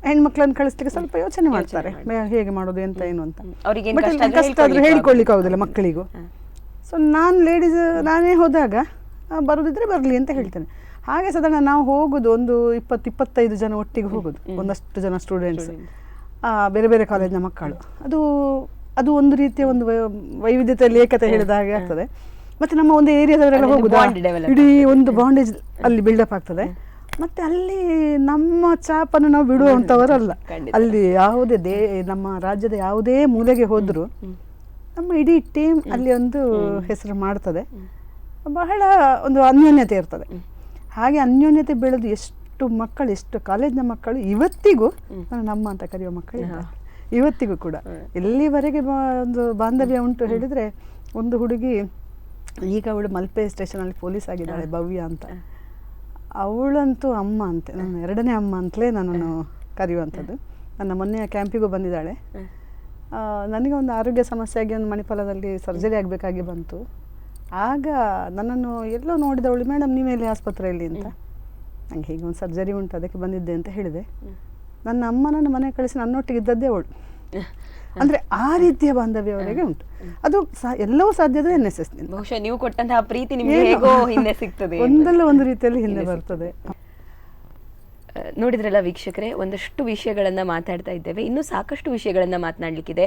ಹೆಣ್ಮಕ್ಳನ್ನು ಕಳಿಸ್ಲಿಕ್ಕೆ ಸ್ವಲ್ಪ ಯೋಚನೆ ಮಾಡ್ತಾರೆ, ಹೇಗೆ ಮಾಡೋದು ಎಂತ ಏನು ಅಂತ. ಕಷ್ಟ ಆದರೂ ಹೇಳ್ಕೊಳ್ಳಿಕ್ಕೆ ಆಗೋದಿಲ್ಲ ಮಕ್ಕಳಿಗೂ. ಸೊ ನಾನು ಲೇಡೀಸ್ ನಾನೇ ಹೋದಾಗ ಬರೋದಿದ್ರೆ ಬರಲಿ ಅಂತ ಹೇಳ್ತೇನೆ. ಹಾಗೆ ಸಾಧಾರಣ ನಾವು ಹೋಗೋದು ಒಂದು 20-25 ಜನ ಒಟ್ಟಿಗೆ ಹೋಗೋದು, ಒಂದಷ್ಟು ಜನ ಸ್ಟೂಡೆಂಟ್ಸ್, ಬೇರೆ ಬೇರೆ ಕಾಲೇಜಿನ ಮಕ್ಕಳು. ಅದು ಒಂದು ರೀತಿಯ ಒಂದು ವೈವಿಧ್ಯತೆಯಲ್ಲಿ ಏಕತೆ ಹೇಳಿದ ಹಾಗೆ ಆಗ್ತದೆ. ಮತ್ತು ನಮ್ಮ ಒಂದು ಏರಿಯಾದವರೆಲ್ಲ ಹೋಗುದು, ಇಡೀ ಒಂದು ಬಾಂಡೇಜ್ ಅಲ್ಲಿ ಬಿಲ್ಡಪ್ ಆಗ್ತದೆ. ಮತ್ತು ಅಲ್ಲಿ ನಮ್ಮ ಚಾಪನ್ನು ನಾವು ಬಿಡುವಂಥವರಲ್ಲ. ಅಲ್ಲಿ ಯಾವುದೇ ನಮ್ಮ ರಾಜ್ಯದ ಯಾವುದೇ ಮೂಲೆಗೆ ಹೋದರೂ ನಮ್ಮ ಇಡೀ ಟೀಮ್ ಅಲ್ಲಿ ಒಂದು ಹೆಸರು ಮಾಡ್ತದೆ. ಬಹಳ ಒಂದು ಅನ್ಯೋನ್ಯತೆ ಇರ್ತದೆ. ಹಾಗೆ ಅನ್ಯೋನ್ಯತೆ ಬೆಳೆದು ಎಷ್ಟು ಎಷ್ಟು ಮಕ್ಕಳು, ಎಷ್ಟು ಕಾಲೇಜ್ನ ಮಕ್ಕಳು ಇವತ್ತಿಗೂ ನನ್ನ ಅಮ್ಮ ಅಂತ ಕರೆಯೋ ಮಕ್ಕಳು ಇದ್ದಾರೆ. ಇವತ್ತಿಗೂ ಕೂಡ ಎಲ್ಲಿವರೆಗೆ ಒಂದು ಬಾಂಧವ್ಯ ಉಂಟು ಹೇಳಿದರೆ, ಒಂದು ಹುಡುಗಿ ಈಗ ಅವಳು ಮಲ್ಪೆ ಸ್ಟೇಷನಲ್ಲಿ ಪೊಲೀಸ್ ಆಗಿದ್ದಾಳೆ, ಭವ್ಯ ಅಂತ. ಅವಳಂತೂ ಅಮ್ಮ ಅಂತೆ, ನನ್ನ ಎರಡನೇ ಅಮ್ಮ ಅಂತಲೇ ನನ್ನನ್ನು ಕರೆಯುವಂಥದ್ದು. ನನ್ನ ಮೊನ್ನೆಯ ಕ್ಯಾಂಪಿಗೂ ಬಂದಿದ್ದಾಳೆ. ನನಗೆ ಒಂದು ಆರೋಗ್ಯ ಸಮಸ್ಯೆ ಆಗಿ ಒಂದು ಮಣಿಪಾಲದಲ್ಲಿ ಸರ್ಜರಿ ಆಗಬೇಕಾಗಿ ಬಂತು. ಆಗ ನನ್ನನ್ನು ಎಲ್ಲೋ ನೋಡಿದವಳು, ಮೇಡಮ್ ನೀವೆಲ್ಲಿ ಆಸ್ಪತ್ರೆಯಲ್ಲಿ ಅಂತ. ನಂಗೆ ಹೀಗೆ ಒಂದು ಸರ್ಜರಿ ಉಂಟು ಅದಕ್ಕೆ ಬಂದಿದ್ದೆ ಅಂತ ಹೇಳಿದೆ. ನನ್ನ ಅಮ್ಮನನ್ನು ಮನೆ ಕಳಿಸಿ ನನ್ನೊಟ್ಟಿಗೆ ಇದ್ದದ್ದೇ ಅವಳು. ಅಂದರೆ ಆ ರೀತಿಯ ಬಾಂಧವ್ಯವರೆಗೆ ಉಂಟು. ಅದು ಎಲ್ಲವೂ ಸಾಧ್ಯದ NSS ನಿಂದ. ಬಹುಶಃ ನೀವು ಕೊಟ್ಟಂತಹ ಪ್ರೀತಿ ನಿಮಗೆ ಹೇಗೋ ಹಿಂದೆ ಸಿಗ್ತದೆ, ಒಂದಲ್ಲ ಒಂದು ರೀತಿಯಲ್ಲಿ ಹಿಂದೆ ಬರ್ತದೆ. ನೋಡಿದ್ರಲ್ಲ ವೀಕ್ಷಕರೇ, ಒಂದಷ್ಟು ವಿಷಯಗಳನ್ನು ಮಾತಾಡ್ತಾ ಇದ್ದೇವೆ. ಇನ್ನೂ ಸಾಕಷ್ಟು ವಿಷಯಗಳನ್ನು ಮಾತನಾಡಲಿಕ್ಕಿದೆ.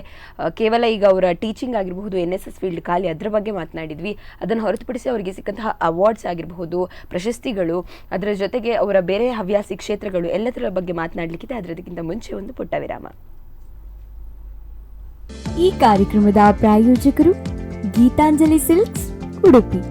ಕೇವಲ ಈಗ ಅವರ ಟೀಚಿಂಗ್ ಆಗಿರಬಹುದು, NSS ಫೀಲ್ಡ್ ಖಾಲಿ ಅದರ ಬಗ್ಗೆ ಮಾತನಾಡಿದ್ವಿ. ಅದನ್ನು ಹೊರತುಪಡಿಸಿ ಅವರಿಗೆ ಸಿಕ್ಕಂತಹ ಅವಾರ್ಡ್ಸ್ ಆಗಿರಬಹುದು, ಪ್ರಶಸ್ತಿಗಳು, ಅದರ ಜೊತೆಗೆ ಅವರ ಬೇರೆ ಹವ್ಯಾಸಿ ಕ್ಷೇತ್ರಗಳು ಎಲ್ಲದರ ಬಗ್ಗೆ ಮಾತನಾಡಲಿಕ್ಕಿದೆ. ಅದರದಕ್ಕಿಂತ ಮುಂಚೆ ಒಂದು ಪುಟ್ಟ ವಿರಾಮ. ಈ ಕಾರ್ಯಕ್ರಮದ ಪ್ರಾಯೋಜಕರು ಗೀತಾಂಜಲಿ ಸಿಲ್ಕ್ಸ್, ಉಡುಪಿ.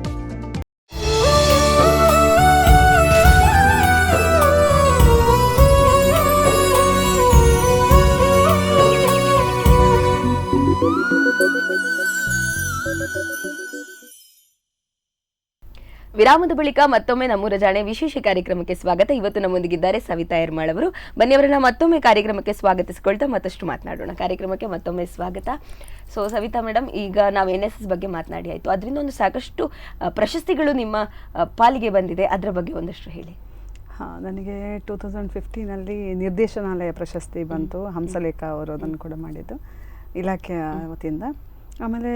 ವಿರಾಮದ ಬಳಿಕ ಮತ್ತೊಮ್ಮೆ ನಮ್ಮೂರ ಜಾಣೆ ವಿಶೇಷ ಕಾರ್ಯಕ್ರಮಕ್ಕೆ ಸ್ವಾಗತ. ಇವತ್ತು ನಮ್ಮೊಂದಿಗಿದ್ದಾರೆ ಸವಿತಾ ಯರ್ಮಾಳ್ ಅವರು. ಬನ್ನಿ ಅವರನ್ನ ಮತ್ತೊಮ್ಮೆ ಕಾರ್ಯಕ್ರಮಕ್ಕೆ ಸ್ವಾಗತಿಸಿಕೊಳ್ತಾ ಮತ್ತಷ್ಟು ಮಾತನಾಡೋಣ. ಕಾರ್ಯಕ್ರಮಕ್ಕೆ ಮತ್ತೊಮ್ಮೆ ಸ್ವಾಗತ. ಸೊ ಸವಿತಾ ಮೇಡಮ್, ಈಗ ನಾವು NSS ಬಗ್ಗೆ ಮಾತನಾಡಿ ಆಯಿತು, ಅದರಿಂದ ಒಂದು ಸಾಕಷ್ಟು ಪ್ರಶಸ್ತಿಗಳು ನಿಮ್ಮ ಪಾಲಿಗೆ ಬಂದಿದೆ, ಅದರ ಬಗ್ಗೆ ಒಂದಷ್ಟು ಹೇಳಿ. ನನಗೆ 2015 ನಿರ್ದೇಶನಾಲಯ ಪ್ರಶಸ್ತಿ ಬಂತು. ಹಂಸಲೇಖ ಅವರು ಅದನ್ನು ಕೂಡ ಮಾಡಿದ್ದು ಇಲಾಖೆಯ ವತಿಯಿಂದ. ಆಮೇಲೆ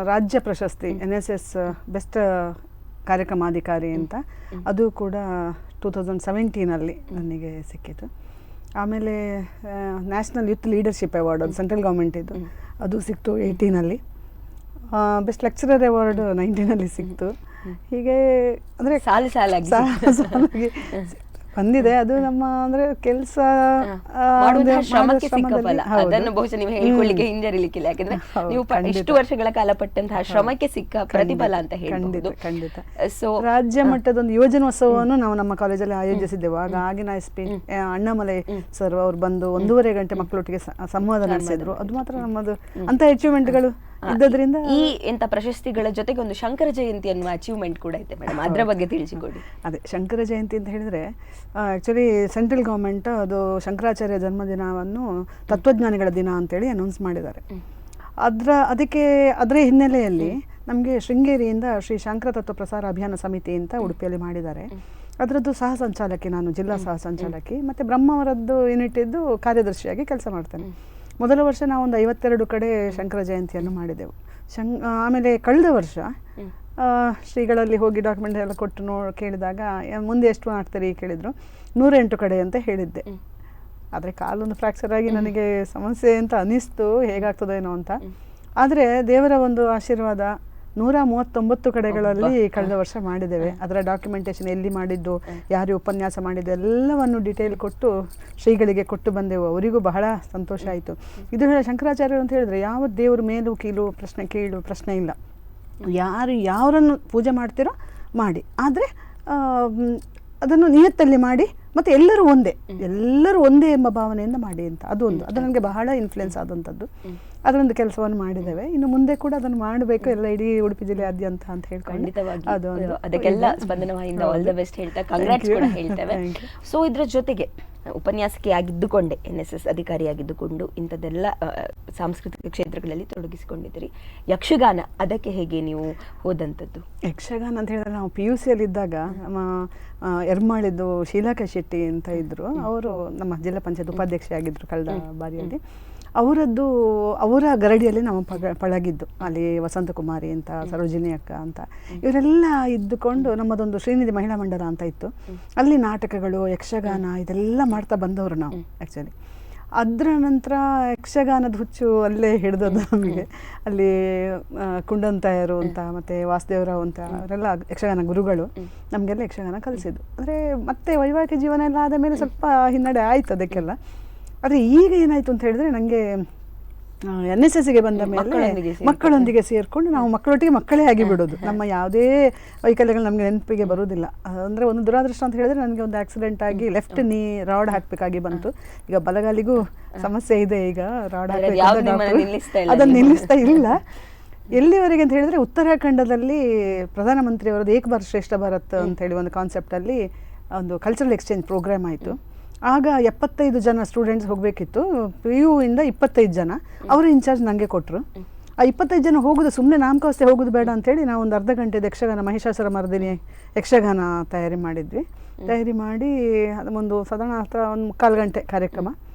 ರಾಜ್ಯ ಪ್ರಶಸ್ತಿ NSS ಬೆಸ್ಟ್ ಕಾರ್ಯಕ್ರಮಾಧಿಕಾರಿ ಅಂತ, ಅದು ಕೂಡ 2017 ನನಗೆ ಸಿಕ್ಕಿತು. ಆಮೇಲೆ ನ್ಯಾಷನಲ್ ಯೂತ್ ಲೀಡರ್ಶಿಪ್ ಅವಾರ್ಡ್, ಅದು ಸೆಂಟ್ರಲ್ ಗೌರ್ಮೆಂಟ್ ಇದು, ಅದು ಸಿಕ್ತು 18. ಬೆಸ್ಟ್ ಲೆಕ್ಚರರ್ ಅವಾರ್ಡ್ 19 ಸಿಕ್ತು. ಹೀಗೆ ಅಂದರೆ ಸಾಲಾಗಿ ಬಂದಿದೆ. ಅದು ನಮ್ಮ ಅಂದ್ರೆ ಕೆಲಸ ಶ್ರಮಕ್ಕೆ ಸಿಕ್ಕ ಫಲ. ಅದನ್ನು ಬಹುಶಃ ನೀವು ಹೇಳಿಕೊಳ್ಳಿಕ್ಕೆ ಹಿಂಜರಿಲಿಕ್ಕಿಲ್ಲ, ಯಾಕಂದ್ರೆ ನೀವು ಇಷ್ಟು ವರ್ಷಗಳ ಕಾಲ ಪಟ್ಟಂತಹ ಶ್ರಮಕ್ಕೆ ಸಿಕ್ಕ ಪ್ರತಿಫಲ ಅಂತ ಹೇಳ್ಬೋದು. ಖಂಡಿತ. ಸೊ ರಾಜ್ಯ ಮಟ್ಟದ ಒಂದು ಯೋಜನೋತ್ಸವವನ್ನು ನಾವು ನಮ್ಮ ಕಾಲೇಜಲ್ಲಿ ಆಯೋಜಿಸಿದ್ದೆವು. ಆಗ ಆಗಿನ SP ಅಣ್ಣಾಮಲೈ ಸರ್ ಅವ್ರು ಬಂದು 1.5 ಗಂಟೆ ಮಕ್ಕಳೊಟ್ಟಿಗೆ ಸಂವಾದ ನಡೆಸಿದ್ರು. ಅದು ಮಾತ್ರ ನಮ್ಮದು ಅಂತ ಅಚೀವ್ಮೆಂಟ್ಗಳು ಇದ್ದದ್ರಿಂದ. ಈ ಎಂತ ಪ್ರಶಸ್ತಿಗಳ ಜೊತೆಗೆ ಒಂದು ಶಂಕರ ಜಯಂತಿ ಅನ್ನುವ ಅಚೀವ್ಮೆಂಟ್ ಕೂಡ ಇದೆ ಮೇಡಮ್, ಅದರ ಬಗ್ಗೆ ತಿಳಿಸಿಕೊಡಿ. ಅದೇ ಶಂಕರ ಜಯಂತಿ ಅಂತ ಹೇಳಿದ್ರೆ, ಆ್ಯಕ್ಚುಲಿ ಸೆಂಟ್ರಲ್ ಗೌರ್ಮೆಂಟ್ ಅದು ಶಂಕರಾಚಾರ್ಯ ಜನ್ಮದಿನವನ್ನು ತತ್ವಜ್ಞಾನಿಗಳ ದಿನ ಅಂತೇಳಿ ಅನೌನ್ಸ್ ಮಾಡಿದ್ದಾರೆ. ಅದರ ಹಿನ್ನೆಲೆಯಲ್ಲಿ ನಮಗೆ ಶೃಂಗೇರಿಯಿಂದ ಶ್ರೀ ಶಂಕರ ತತ್ವ ಪ್ರಸಾರ ಅಭಿಯಾನ ಸಮಿತಿ ಅಂತ ಉಡುಪಿಯಲ್ಲಿ ಮಾಡಿದ್ದಾರೆ. ಅದರದ್ದು ಸಹ ಸಂಚಾಲಕಿ ನಾನು, ಜಿಲ್ಲಾ ಸಹ ಸಂಚಾಲಕಿ, ಮತ್ತು ಬ್ರಹ್ಮಾವರದ್ದು ಯೂನಿಟ್ ಇದ್ದು ಕಾರ್ಯದರ್ಶಿಯಾಗಿ ಕೆಲಸ ಮಾಡ್ತೇನೆ. ಮೊದಲ ವರ್ಷ ನಾವು ಒಂದು 52 ಕಡೆ ಶಂಕರ ಜಯಂತಿಯನ್ನು ಮಾಡಿದೆವು. ಆಮೇಲೆ ಕಳೆದ ವರ್ಷ ಶ್ರೀಗಳಲ್ಲಿ ಹೋಗಿ ಡಾಕ್ಯುಮೆಂಟ್ ಎಲ್ಲ ಕೊಟ್ಟು ಕೇಳಿದಾಗ ಮುಂದೆ ಎಷ್ಟು ಮಾಡ್ತೀರಿ ಕೇಳಿದರು. 108 ಕಡೆ ಅಂತ ಹೇಳಿದ್ದೆ. ಆದರೆ ಕಾಲೊಂದು ಫ್ರ್ಯಾಕ್ಚರ್ ಆಗಿ ನನಗೆ ಸಮಸ್ಯೆ ಅಂತ ಅನಿಸ್ತು, ಹೇಗಾಗ್ತದೇನೋ ಅಂತ. ಆದರೆ ದೇವರ ಒಂದು ಆಶೀರ್ವಾದ 139 ಕಡೆಗಳಲ್ಲಿ ಕಳೆದ ವರ್ಷ ಮಾಡಿದ್ದೇವೆ. ಅದರ ಡಾಕ್ಯುಮೆಂಟೇಶನ್ ಎಲ್ಲಿ ಮಾಡಿದ್ದು, ಯಾರು ಉಪನ್ಯಾಸ ಮಾಡಿದ್ದು ಎಲ್ಲವನ್ನು ಡೀಟೇಲ್ ಕೊಟ್ಟು ಶ್ರೀಗಳಿಗೆ ಕೊಟ್ಟು ಬಂದೆವು. ಅವರಿಗೂ ಬಹಳ ಸಂತೋಷ ಆಯಿತು. ಇದು ಶಂಕರಾಚಾರ್ಯರು ಅಂತ ಹೇಳಿದ್ರೆ ಯಾವ ದೇವರು ಮೇಲು ಕೀಳು ಪ್ರಶ್ನೆ ಇಲ್ಲ. ಯಾರನ್ನು ಪೂಜೆ ಮಾಡ್ತೀರೋ ಮಾಡಿ, ಆದರೆ ಅದನ್ನು ನಿಯತ್ತಲ್ಲಿ ಮಾಡಿ, ಮತ್ತು ಎಲ್ಲರೂ ಒಂದೇ ಎಂಬ ಭಾವನೆಯಿಂದ ಮಾಡಿ ಅಂತ. ಅದು ನನಗೆ ಬಹಳ ಇನ್ಫ್ಲುಯೆನ್ಸ್ ಆದಂಥದ್ದು. ಅದರೊಂದು ಕೆಲಸವನ್ನು ಮಾಡಿದ್ದೇವೆ. ಇನ್ನು ಮುಂದೆ ಕೂಡ ಅದನ್ನು ಮಾಡಬೇಕು, ಎಲ್ಲ ಇಡೀ ಉಡುಪಿ ಜಿಲ್ಲೆಯಾದ್ಯಂತ ಅಂತ ಹೇಳ್ಕೊಂಡು. ಅದಕ್ಕೆಲ್ಲ ಸ್ಪಂದನವಾಹಿನಿಯಿಂದ ಆಲ್ ದ ಬೆಸ್ಟ್ ಹೇಳ್ತಾ ಕಂಗ್ರಾಟ್ಸ್ ಕೂಡ ಹೇಳ್ತೇವೆ. ಸೊ ಇದ್ರ ಜೊತೆಗೆ ಉಪನ್ಯಾಸಕಿ ಆಗಿದ್ದುಕೊಂಡೆ, NSS ಅಧಿಕಾರಿಯಾಗಿದ್ದುಕೊಂಡು ಇಂಥದ್ದೆಲ್ಲ ಸಾಂಸ್ಕೃತಿಕ ಕ್ಷೇತ್ರಗಳಲ್ಲಿ ತೊಡಗಿಸಿಕೊಂಡಿದ್ದೀರಿ. ಯಕ್ಷಗಾನ, ಅದಕ್ಕೆ ಹೇಗೆ ನೀವು ಹೋದಂಥದ್ದು? ಯಕ್ಷಗಾನ ಅಂತ ಹೇಳಿದ್ರೆ, ನಾವು PUCಯಲ್ಲಿದ್ದಾಗ ನಮ್ಮ ಎರ್ಮಾಳಿದ್ದು ಶೀಲಾಕ ಶೆಟ್ಟಿ ಅಂತ ಇದ್ದರು. ಅವರು ನಮ್ಮ ಜಿಲ್ಲಾ ಪಂಚಾಯತ್ ಉಪಾಧ್ಯಕ್ಷೆ ಆಗಿದ್ದರು ಕಳೆದ ಬಾರಿಯಲ್ಲಿ. ಅವರ ಗರಡಿಯಲ್ಲಿ ನಾವು ಪಳಗಿದ್ದು. ಅಲ್ಲಿ ವಸಂತಕುಮಾರಿ ಅಂತ, ಸರೋಜಿನಿ ಅಕ್ಕ ಅಂತ, ಇವರೆಲ್ಲ ಇದ್ದುಕೊಂಡು ನಮ್ಮದೊಂದು ಶ್ರೀನಿಧಿ ಮಹಿಳಾ ಮಂಡಲ ಅಂತ ಇತ್ತು. ಅಲ್ಲಿ ನಾಟಕಗಳು, ಯಕ್ಷಗಾನ ಇದೆಲ್ಲ ಮಾಡ್ತಾ ಬಂದವರು ನಾವು ಆ್ಯಕ್ಚುಲಿ. ಅದರ ನಂತರ ಯಕ್ಷಗಾನದ ಹುಚ್ಚು ಅಲ್ಲೇ ಹಿಡಿದದ್ದು ನಮಗೆ. ಅಲ್ಲಿ ಕುಂಡಂತಾಯರು ಅಂತ, ಮತ್ತು ವಾಸುದೇವರಾವ್ ಅಂತ, ಅವರೆಲ್ಲ ಯಕ್ಷಗಾನ ಗುರುಗಳು ನಮಗೆಲ್ಲ ಯಕ್ಷಗಾನ ಕಲಿಸಿದ್ದು. ಅಂದರೆ ಮತ್ತೆ ವೈವಾಹಿಕ ಜೀವನ ಎಲ್ಲ ಆದ ಮೇಲೆ ಸ್ವಲ್ಪ ಹಿನ್ನಡೆ ಆಯಿತು ಅದಕ್ಕೆಲ್ಲ. ಆದರೆ ಈಗ ಏನಾಯಿತು ಅಂತ ಹೇಳಿದ್ರೆ, ನನಗೆ NSSಗೆ ಬಂದ ಮೇಲೆ ಮಕ್ಕಳೊಂದಿಗೆ ಸೇರ್ಕೊಂಡು ನಾವು ಮಕ್ಕಳೊಟ್ಟಿಗೆ ಮಕ್ಕಳೇ ಆಗಿ ಬಿಡೋದು. ನಮ್ಮ ಯಾವುದೇ ವೈಕಲ್ಯಗಳು ನಮಗೆ ನೆನಪಿಗೆ ಬರೋದಿಲ್ಲ. ಅಂದರೆ ಒಂದು ದುರಾದೃಷ್ಟ ಅಂತ ಹೇಳಿದ್ರೆ ನನಗೆ ಒಂದು ಆಕ್ಸಿಡೆಂಟ್ ಆಗಿ ಲೆಫ್ಟ್ ನೀ ರಾಡ್ ಹಾಕಬೇಕಾಗಿ ಬಂತು. ಈಗ ಬಲಗಾಲಿಗೂ ಸಮಸ್ಯೆ ಇದೆ. ಈಗ ರಾಡ್ ಹಾಕಬೇಕು, ಅದನ್ನು ನಿಲ್ಲಿಸ್ತಾ ಇಲ್ಲ. ಎಲ್ಲಿವರೆಗೆ ಅಂತ ಹೇಳಿದ್ರೆ ಉತ್ತರಾಖಂಡದಲ್ಲಿ ಪ್ರಧಾನಮಂತ್ರಿಯವರದ್ದು ಏಕ್ ಭಾರತ್ ಶ್ರೇಷ್ಠ ಭಾರತ್ ಅಂತ ಹೇಳಿ ಒಂದು ಕಾನ್ಸೆಪ್ಟಲ್ಲಿ ಒಂದು ಕಲ್ಚರಲ್ ಎಕ್ಸ್ಚೇಂಜ್ ಪ್ರೋಗ್ರಾಮ್ ಆಯಿತು. ಆಗ 75 ಜನ ಸ್ಟೂಡೆಂಟ್ಸ್ ಹೋಗಬೇಕಿತ್ತು. PU ಇಂದ 25 ಜನ ಅವರ ಇನ್ಚಾರ್ಜ್ ನನಗೆ ಕೊಟ್ಟರು. ಆ 25 ಜನ ಹೋಗೋದು ಸುಮ್ಮನೆ ನಾಮಕಾವಸ್ಥೆ ಹೋಗೋದು ಬೇಡ ಅಂತೇಳಿ ನಾವು ಒಂದು ಅರ್ಧ ಗಂಟೆದ ಯಕ್ಷಗಾನ ಮಹಿಷಾಸುರ ಮರ್ದಿನಿ ಯಕ್ಷಗಾನ ತಯಾರಿ ಮಾಡಿದ್ವಿ. ತಯಾರಿ ಮಾಡಿ ಒಂದು ಸಾಧಾರಣ ಒಂದು 3/4 ಗಂಟೆ ಕಾರ್ಯಕ್ರಮ.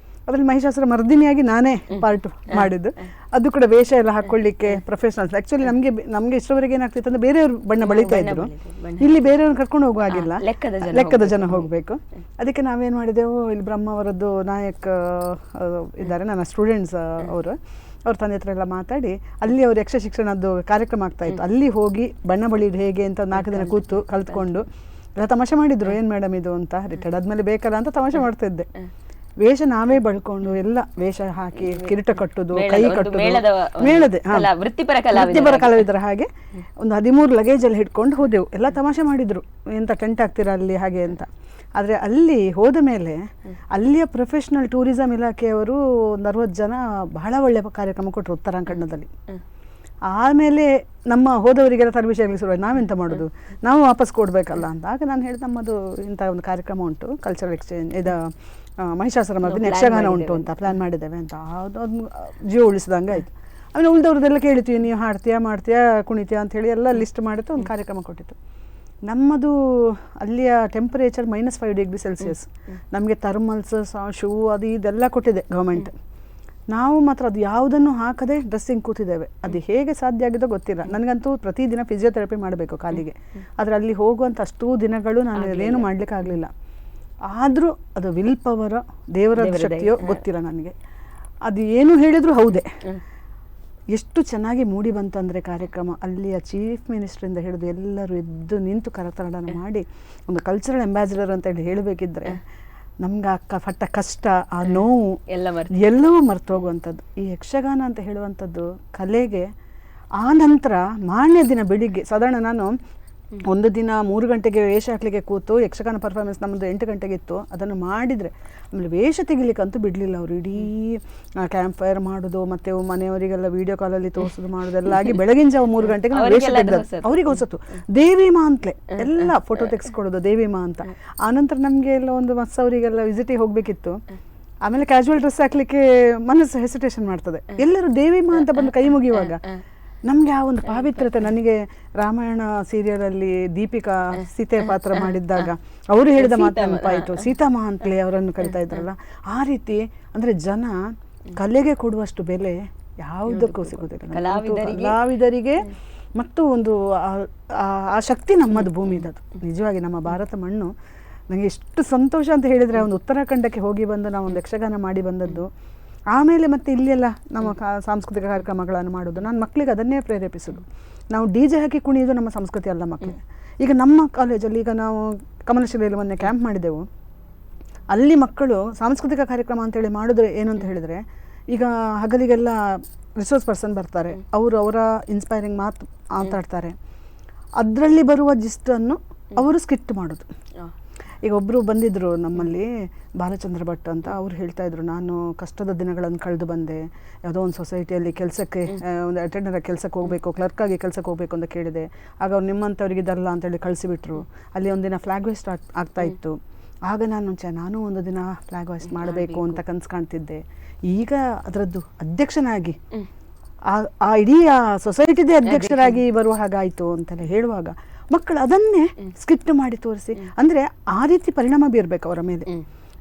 ಅದರಲ್ಲಿ ಮಹಿಷಾಸುರ ಮರ್ದಿನಿಯಾಗಿ ನಾನೇ ಪಾರ್ಟ್ ಮಾಡಿದ್ದು. ಅದು ಕೂಡ ವೇಷ ಎಲ್ಲ ಹಾಕೊಳ್ಳಿಕ್ಕೆ ಪ್ರೊಫೆಷನಲ್ಸ್. ಆ್ಯಕ್ಚುಲಿ ನಮಗೆ ಇಷ್ಟವರೆಗೆ ಏನಾಗ್ತಿತ್ತು ಅಂದರೆ ಬೇರೆಯವರು ಬಣ್ಣ ಬಳಿತಾ ಇದ್ರು. ಇಲ್ಲಿ ಬೇರೆಯವ್ರನ್ನ ಕರ್ಕೊಂಡು ಹೋಗುವ ಹಾಗಿಲ್ಲ, ಲೆಕ್ಕದ ಜನ ಹೋಗಬೇಕು. ಅದಕ್ಕೆ ನಾವೇನು ಮಾಡಿದೆವು, ಇಲ್ಲಿ ಬ್ರಹ್ಮಾವರದ್ದು ನಾಯಕ್ ಇದ್ದಾರೆ, ನನ್ನ ಸ್ಟೂಡೆಂಟ್ಸ್ ಅವ್ರ ತಂದೆ ಹತ್ರ ಎಲ್ಲ ಮಾತಾಡಿ ಅಲ್ಲಿ ಅವ್ರು ಯಕ್ಷ ಶಿಕ್ಷಣದ್ದು ಕಾರ್ಯಕ್ರಮ ಆಗ್ತಾ ಇತ್ತು. ಅಲ್ಲಿ ಹೋಗಿ ಬಣ್ಣ ಬಳಿಯೋದು ಹೇಗೆ ಅಂತ 4 ದಿನ ಕೂತು ಕಲ್ತ್ಕೊಂಡು ಎಲ್ಲ ತಮಾಷೆ ಮಾಡಿದ್ರು. ಏನು ಮೇಡಮ್ ಇದು ಅಂತ, ರಿಟೈರ್ಡ್ ಆದ್ಮೇಲೆ ಬೇಕಲ್ಲ ಅಂತ ತಮಾಷೆ ಮಾಡ್ತಿದ್ದೆ. ವೇಷ ನಾವೇ ಬಳ್ಕೊಂಡು ಎಲ್ಲ ವೇಷ ಹಾಕಿ ಕಿರೀಟ ಕಟ್ಟುದು, ಕೈ ಕಟ್ಟುದು, ಮೇಳದೆ ವೃತ್ತಿಪರ ಕಲಾವಿದರ ಹಾಗೆ ಒಂದು 13 ಲಗೇಜಲ್ಲಿ ಹಿಡ್ಕೊಂಡು ಹೋದೆವು. ಎಲ್ಲ ತಮಾಷೆ ಮಾಡಿದ್ರು, ಎಂತ ಟೆಂಟ್ ಹಾಕ್ತೀರಾ ಅಲ್ಲಿ ಹಾಗೆ ಅಂತ. ಆದರೆ ಅಲ್ಲಿ ಹೋದ ಮೇಲೆ ಅಲ್ಲಿಯ ಪ್ರೊಫೆಷನಲ್ ಟೂರಿಸಂ ಇಲಾಖೆಯವರು ಒಂದು 60 ಜನ ಬಹಳ ಒಳ್ಳೆಯ ಕಾರ್ಯಕ್ರಮ ಕೊಟ್ಟರು ಉತ್ತರಾಖಂಡದಲ್ಲಿ. ಆಮೇಲೆ ನಮ್ಮ ಹೋದವರಿಗೆಲ್ಲ ತರಬೇತಿ ಶುರುವಾಯಿತು. ನಾವೆಂತ ಮಾಡೋದು, ನಾವು ವಾಪಸ್ ಕೊಡಬೇಕಲ್ಲ ಅಂತ. ಆಗ ನಾನು ಹೇಳಿದೆ, ನಮ್ಮದು ಇಂಥ ಒಂದು ಕಾರ್ಯಕ್ರಮ ಉಂಟು, ಕಲ್ಚರಲ್ ಎಕ್ಸ್ಚೇಂಜ್, ಇದು ಮಹಿಷಾಸುರ ಮರ್ದಿನಿ ಯಕ್ಷಗಾನ ಉಂಟು ಅಂತ ಪ್ಲ್ಯಾನ್ ಮಾಡಿದ್ದೇವೆ ಅಂತ. ಅದೊಂದು ಜೀವ ಉಳಿಸಿದಂಗೆ ಆಯಿತು. ಆಮೇಲೆ ಉಳಿದವ್ರದ್ದೆಲ್ಲ ಕೇಳ್ತೀವಿ, ನೀವು ಹಾಡ್ತೀಯಾ ಕುಣಿತೀಯಾ ಅಂತ ಹೇಳಿ ಎಲ್ಲ ಲಿಸ್ಟ್ ಮಾಡಿತ್ತು. ಒಂದು ಕಾರ್ಯಕ್ರಮ ಕೊಟ್ಟಿತ್ತು. ನಮ್ಮದು ಅಲ್ಲಿಯ ಟೆಂಪರೇಚರ್ -5 ಡಿಗ್ರಿ ಸೆಲ್ಸಿಯಸ್. ನಮಗೆ ಥರ್ಮಲ್ಸ್, ಶೂ ಅದು ಇದೆಲ್ಲ ಕೊಟ್ಟಿದೆ ಗೌರ್ಮೆಂಟ್. ನಾವು ಮಾತ್ರ ಅದು ಯಾವುದನ್ನು ಹಾಕದೆ ಡ್ರೆಸ್ಸಿಂಗ್ ಕೂತಿದ್ದೇವೆ. ಅದು ಹೇಗೆ ಸಾಧ್ಯ ಆಗಿದೋ ಗೊತ್ತಿಲ್ಲ. ನನಗಂತೂ ಪ್ರತಿದಿನ ಫಿಸಿಯೋಥೆರಪಿ ಮಾಡಬೇಕು ಕಾಲಿಗೆ. ಆದರೆ ಅಲ್ಲಿ ಹೋಗುವಂಥ ಅಷ್ಟೂ ದಿನಗಳು ನಾನು ಏನು ಮಾಡಲಿಕ್ಕೆ ಆಗಲಿಲ್ಲ. ಆದರೂ ಅದು ವಿಲ್ ಪವರ್, ದೇವರ ಶಕ್ತಿಯೋ ಗೊತ್ತಿಲ್ಲ ನನಗೆ. ಅದು ಏನು ಹೇಳಿದ್ರು ಹೌದೇ. ಎಷ್ಟು ಚೆನ್ನಾಗಿ ಮೂಡಿ ಬಂತಂದರೆ ಕಾರ್ಯಕ್ರಮ. ಅಲ್ಲಿಯ ಚೀಫ್ ಮಿನಿಸ್ಟ್ರಿಂದ ಹಿಡಿದು ಎಲ್ಲರೂ ಎದ್ದು ನಿಂತು ಕರತಾಡನ ಮಾಡಿ ಒಂದು ಕಲ್ಚರಲ್ ಅಂಬಾಸಿಡರ್ ಅಂತ ಹೇಳಿ ಹೇಳಬೇಕಿದ್ರೆ ನಮ್ಗೆ ಪಟ್ಟ ಕಷ್ಟ, ಆ ನೋವು ಎಲ್ಲವೂ ಮರ್ತು ಹೋಗುವಂಥದ್ದು. ಈ ಯಕ್ಷಗಾನ ಅಂತ ಹೇಳುವಂಥದ್ದು ಕಲೆಗೆ ಆ ನಂತರ ಮಾರನೇ ದಿನ ಬೆಳಿಗ್ಗೆ ಸಾಧಾರಣ ನಾನು ಒಂದು ದಿನ 3 ಗಂಟೆಗೆ ವೇಷ ಹಾಕ್ಲಿಕ್ಕೆ ಕೂತು ಯಕ್ಷಗಾನ ಪರ್ಫಾರ್ಮೆನ್ಸ್ ನಮ್ಮದು 8 ಗಂಟೆಗೆ ಇತ್ತು. ಅದನ್ನು ಮಾಡಿದರೆ ಆಮೇಲೆ ವೇಷ ತೆಗಿಲಿಕ್ಕಂತೂ ಬಿಡಲಿಲ್ಲ ಅವರು. ಇಡೀ ಕ್ಯಾಂಪ್ ಫೈರ್ ಮಾಡೋದು, ಮತ್ತು ಮನೆಯವರಿಗೆಲ್ಲ ವಿಡಿಯೋ ಕಾಲಲ್ಲಿ ತೋರಿಸೋದು ಮಾಡೋದೆಲ್ಲ ಆಗಿ ಬೆಳಗಿನ ಜಾವ 3 ಗಂಟೆಗೆ ನಾವು ವೇಷ ತೆಗೆದ ಅವರಿಗೆ ಹೊಸತು ದೇವಿಮಾ ಅಂತಲೇ ಎಲ್ಲ ಫೋಟೋ ತೆಗೆಸ್ಕೊಡೋದು ದೇವಿಮಾ ಅಂತ. ಆನಂತರ ನಮಗೆ ಎಲ್ಲ ಒಂದು ಅವರಿಗೆಲ್ಲ ವಿಸಿಟಿಗೆ ಹೋಗಬೇಕಿತ್ತು. ಆಮೇಲೆ ಕ್ಯಾಶುವಲ್ ಡ್ರೆಸ್ ಹಾಕ್ಲಿಕ್ಕೆ ಮನಸ್ಸು ಹೆಸಿಟೇಷನ್ ಮಾಡ್ತದೆ. ಎಲ್ಲರೂ ದೇವಿಮಾ ಅಂತ ಬಂದು ಕೈ ಮುಗಿಯುವಾಗ ನಮಗೆ ಆ ಒಂದು ಪಾವಿತ್ರತೆ. ನನಗೆ ರಾಮಾಯಣ ಸೀರಿಯಲಲ್ಲಿ ದೀಪಿಕಾ ಸೀತೆ ಪಾತ್ರ ಮಾಡಿದ್ದಾಗ ಅವರು ಹೇಳಿದ ಮಾತು ನೆನಪಾಯಿತು. ಸೀತಾಮಾ ಅಂತಲೇ ಅವರನ್ನು ಕರಿತಾ ಇದ್ರಲ್ಲ, ಆ ರೀತಿ ಅಂದರೆ ಜನ ಕಲೆಗೆ ಕೊಡುವಷ್ಟು ಬೆಲೆ ಯಾವುದಕ್ಕೂ ಸಿಗೋದಿಲ್ಲ. ಕಲಾವಿದರಿಗೆ ಮತ್ತು ಒಂದು ಆ ಶಕ್ತಿ ನಮ್ಮದು ಭೂಮಿದದು. ನಿಜವಾಗಿ ನಮ್ಮ ಭಾರತ ಮಣ್ಣು ನನಗೆ ಎಷ್ಟು ಸಂತೋಷ ಅಂತ ಹೇಳಿದರೆ, ಒಂದು ಉತ್ತರಾಖಂಡಕ್ಕೆ ಹೋಗಿ ಬಂದು ನಾವು ಒಂದು ಯಕ್ಷಗಾನ ಮಾಡಿ ಬಂದದ್ದು. ಆಮೇಲೆ ಮತ್ತೆ ಇಲ್ಲೆಲ್ಲ ನಮ್ಮ ಸಾಂಸ್ಕೃತಿಕ ಕಾರ್ಯಕ್ರಮಗಳನ್ನು ಮಾಡೋದು. ನಾನು ಮಕ್ಕಳಿಗೆ ಅದನ್ನೇ ಪ್ರೇರೇಪಿಸೋದು. ನಾವು DJ ಹಾಕಿ ಕುಣಿಯೋದು ನಮ್ಮ ಸಂಸ್ಕೃತಿ ಅಲ್ಲ ಮಕ್ಕಳಿಗೆ. ಈಗ ನಮ್ಮ ಕಾಲೇಜಲ್ಲಿ ಈಗ ನಾವು ಕಮಲಶಿಲೆಯಲ್ಲಿ ಮೊನ್ನೆ ಕ್ಯಾಂಪ್ ಮಾಡಿದೆವು. ಅಲ್ಲಿ ಮಕ್ಕಳು ಸಾಂಸ್ಕೃತಿಕ ಕಾರ್ಯಕ್ರಮ ಅಂತೇಳಿ ಮಾಡಿದ್ರೆ ಏನು ಅಂತ ಹೇಳಿದರೆ, ಈಗ ಹಗಲಿಗೆಲ್ಲ ರಿಸೋರ್ಸ್ ಪರ್ಸನ್ ಬರ್ತಾರೆ, ಅವರ ಇನ್ಸ್ಪೈರಿಂಗ್ ಮಾತು ಮಾತಾಡ್ತಾರೆ. ಅದರಲ್ಲಿ ಬರುವ ಜಿಸ್ಟನ್ನು ಅವರು ಸ್ಕಿಟ್ ಮಾಡೋದು. ಈಗ ಒಬ್ಬರು ಬಂದಿದ್ದರು ನಮ್ಮಲ್ಲಿ, ಬಾಲಚಂದ್ರ ಭಟ್ ಅಂತ. ಅವ್ರು ಹೇಳ್ತಾ ಇದ್ರು, ನಾನು ಕಷ್ಟದ ದಿನಗಳನ್ನು ಕಳೆದು ಬಂದೆ, ಯಾವುದೋ ಒಂದು ಸೊಸೈಟಿಯಲ್ಲಿ ಕೆಲಸಕ್ಕೆ ಒಂದು ಅಟೆಂಡರ್ ಕೆಲಸಕ್ಕೆ ಹೋಗಬೇಕು, ಕ್ಲರ್ಕಾಗಿ ಕೆಲಸಕ್ಕೆ ಹೋಗಬೇಕು ಅಂತ ಕೇಳಿದೆ. ಆಗ ಅವ್ರು ನಿಮ್ಮಂಥವ್ರಿಗೆ ಇದಲ್ಲ ಅಂತೇಳಿ ಕಳಿಸಿಬಿಟ್ರು. ಅಲ್ಲಿ ಒಂದಿನ ಫ್ಲಾಗ್ ಹೋಸ್ಟ್ ಆಗ್ತಾ ಇತ್ತು. ಆಗ ನಾನು ಒಂದು ದಿನ ಫ್ಲಾಗ್ ಹೋಸ್ಟ್ ಮಾಡಬೇಕು ಅಂತ ಕನಸು ಕಾಣ್ತಿದ್ದೆ. ಈಗ ಅದರದ್ದು ಅಧ್ಯಕ್ಷನಾಗಿ ಆ ಇಡೀ ಸೊಸೈಟಿದೇ ಅಧ್ಯಕ್ಷರಾಗಿ ಬರುವ ಹಾಗಾಯಿತು ಅಂತೆಲ್ಲ ಹೇಳುವಾಗ ಮಕ್ಕಳು ಅದನ್ನೇ ಸ್ಕಿಟ್ ಮಾಡಿ ತೋರಿಸಿ, ಅಂದರೆ ಆ ರೀತಿ ಪರಿಣಾಮ ಬೀರ್ಬೇಕು ಅವರ ಮೇಲೆ.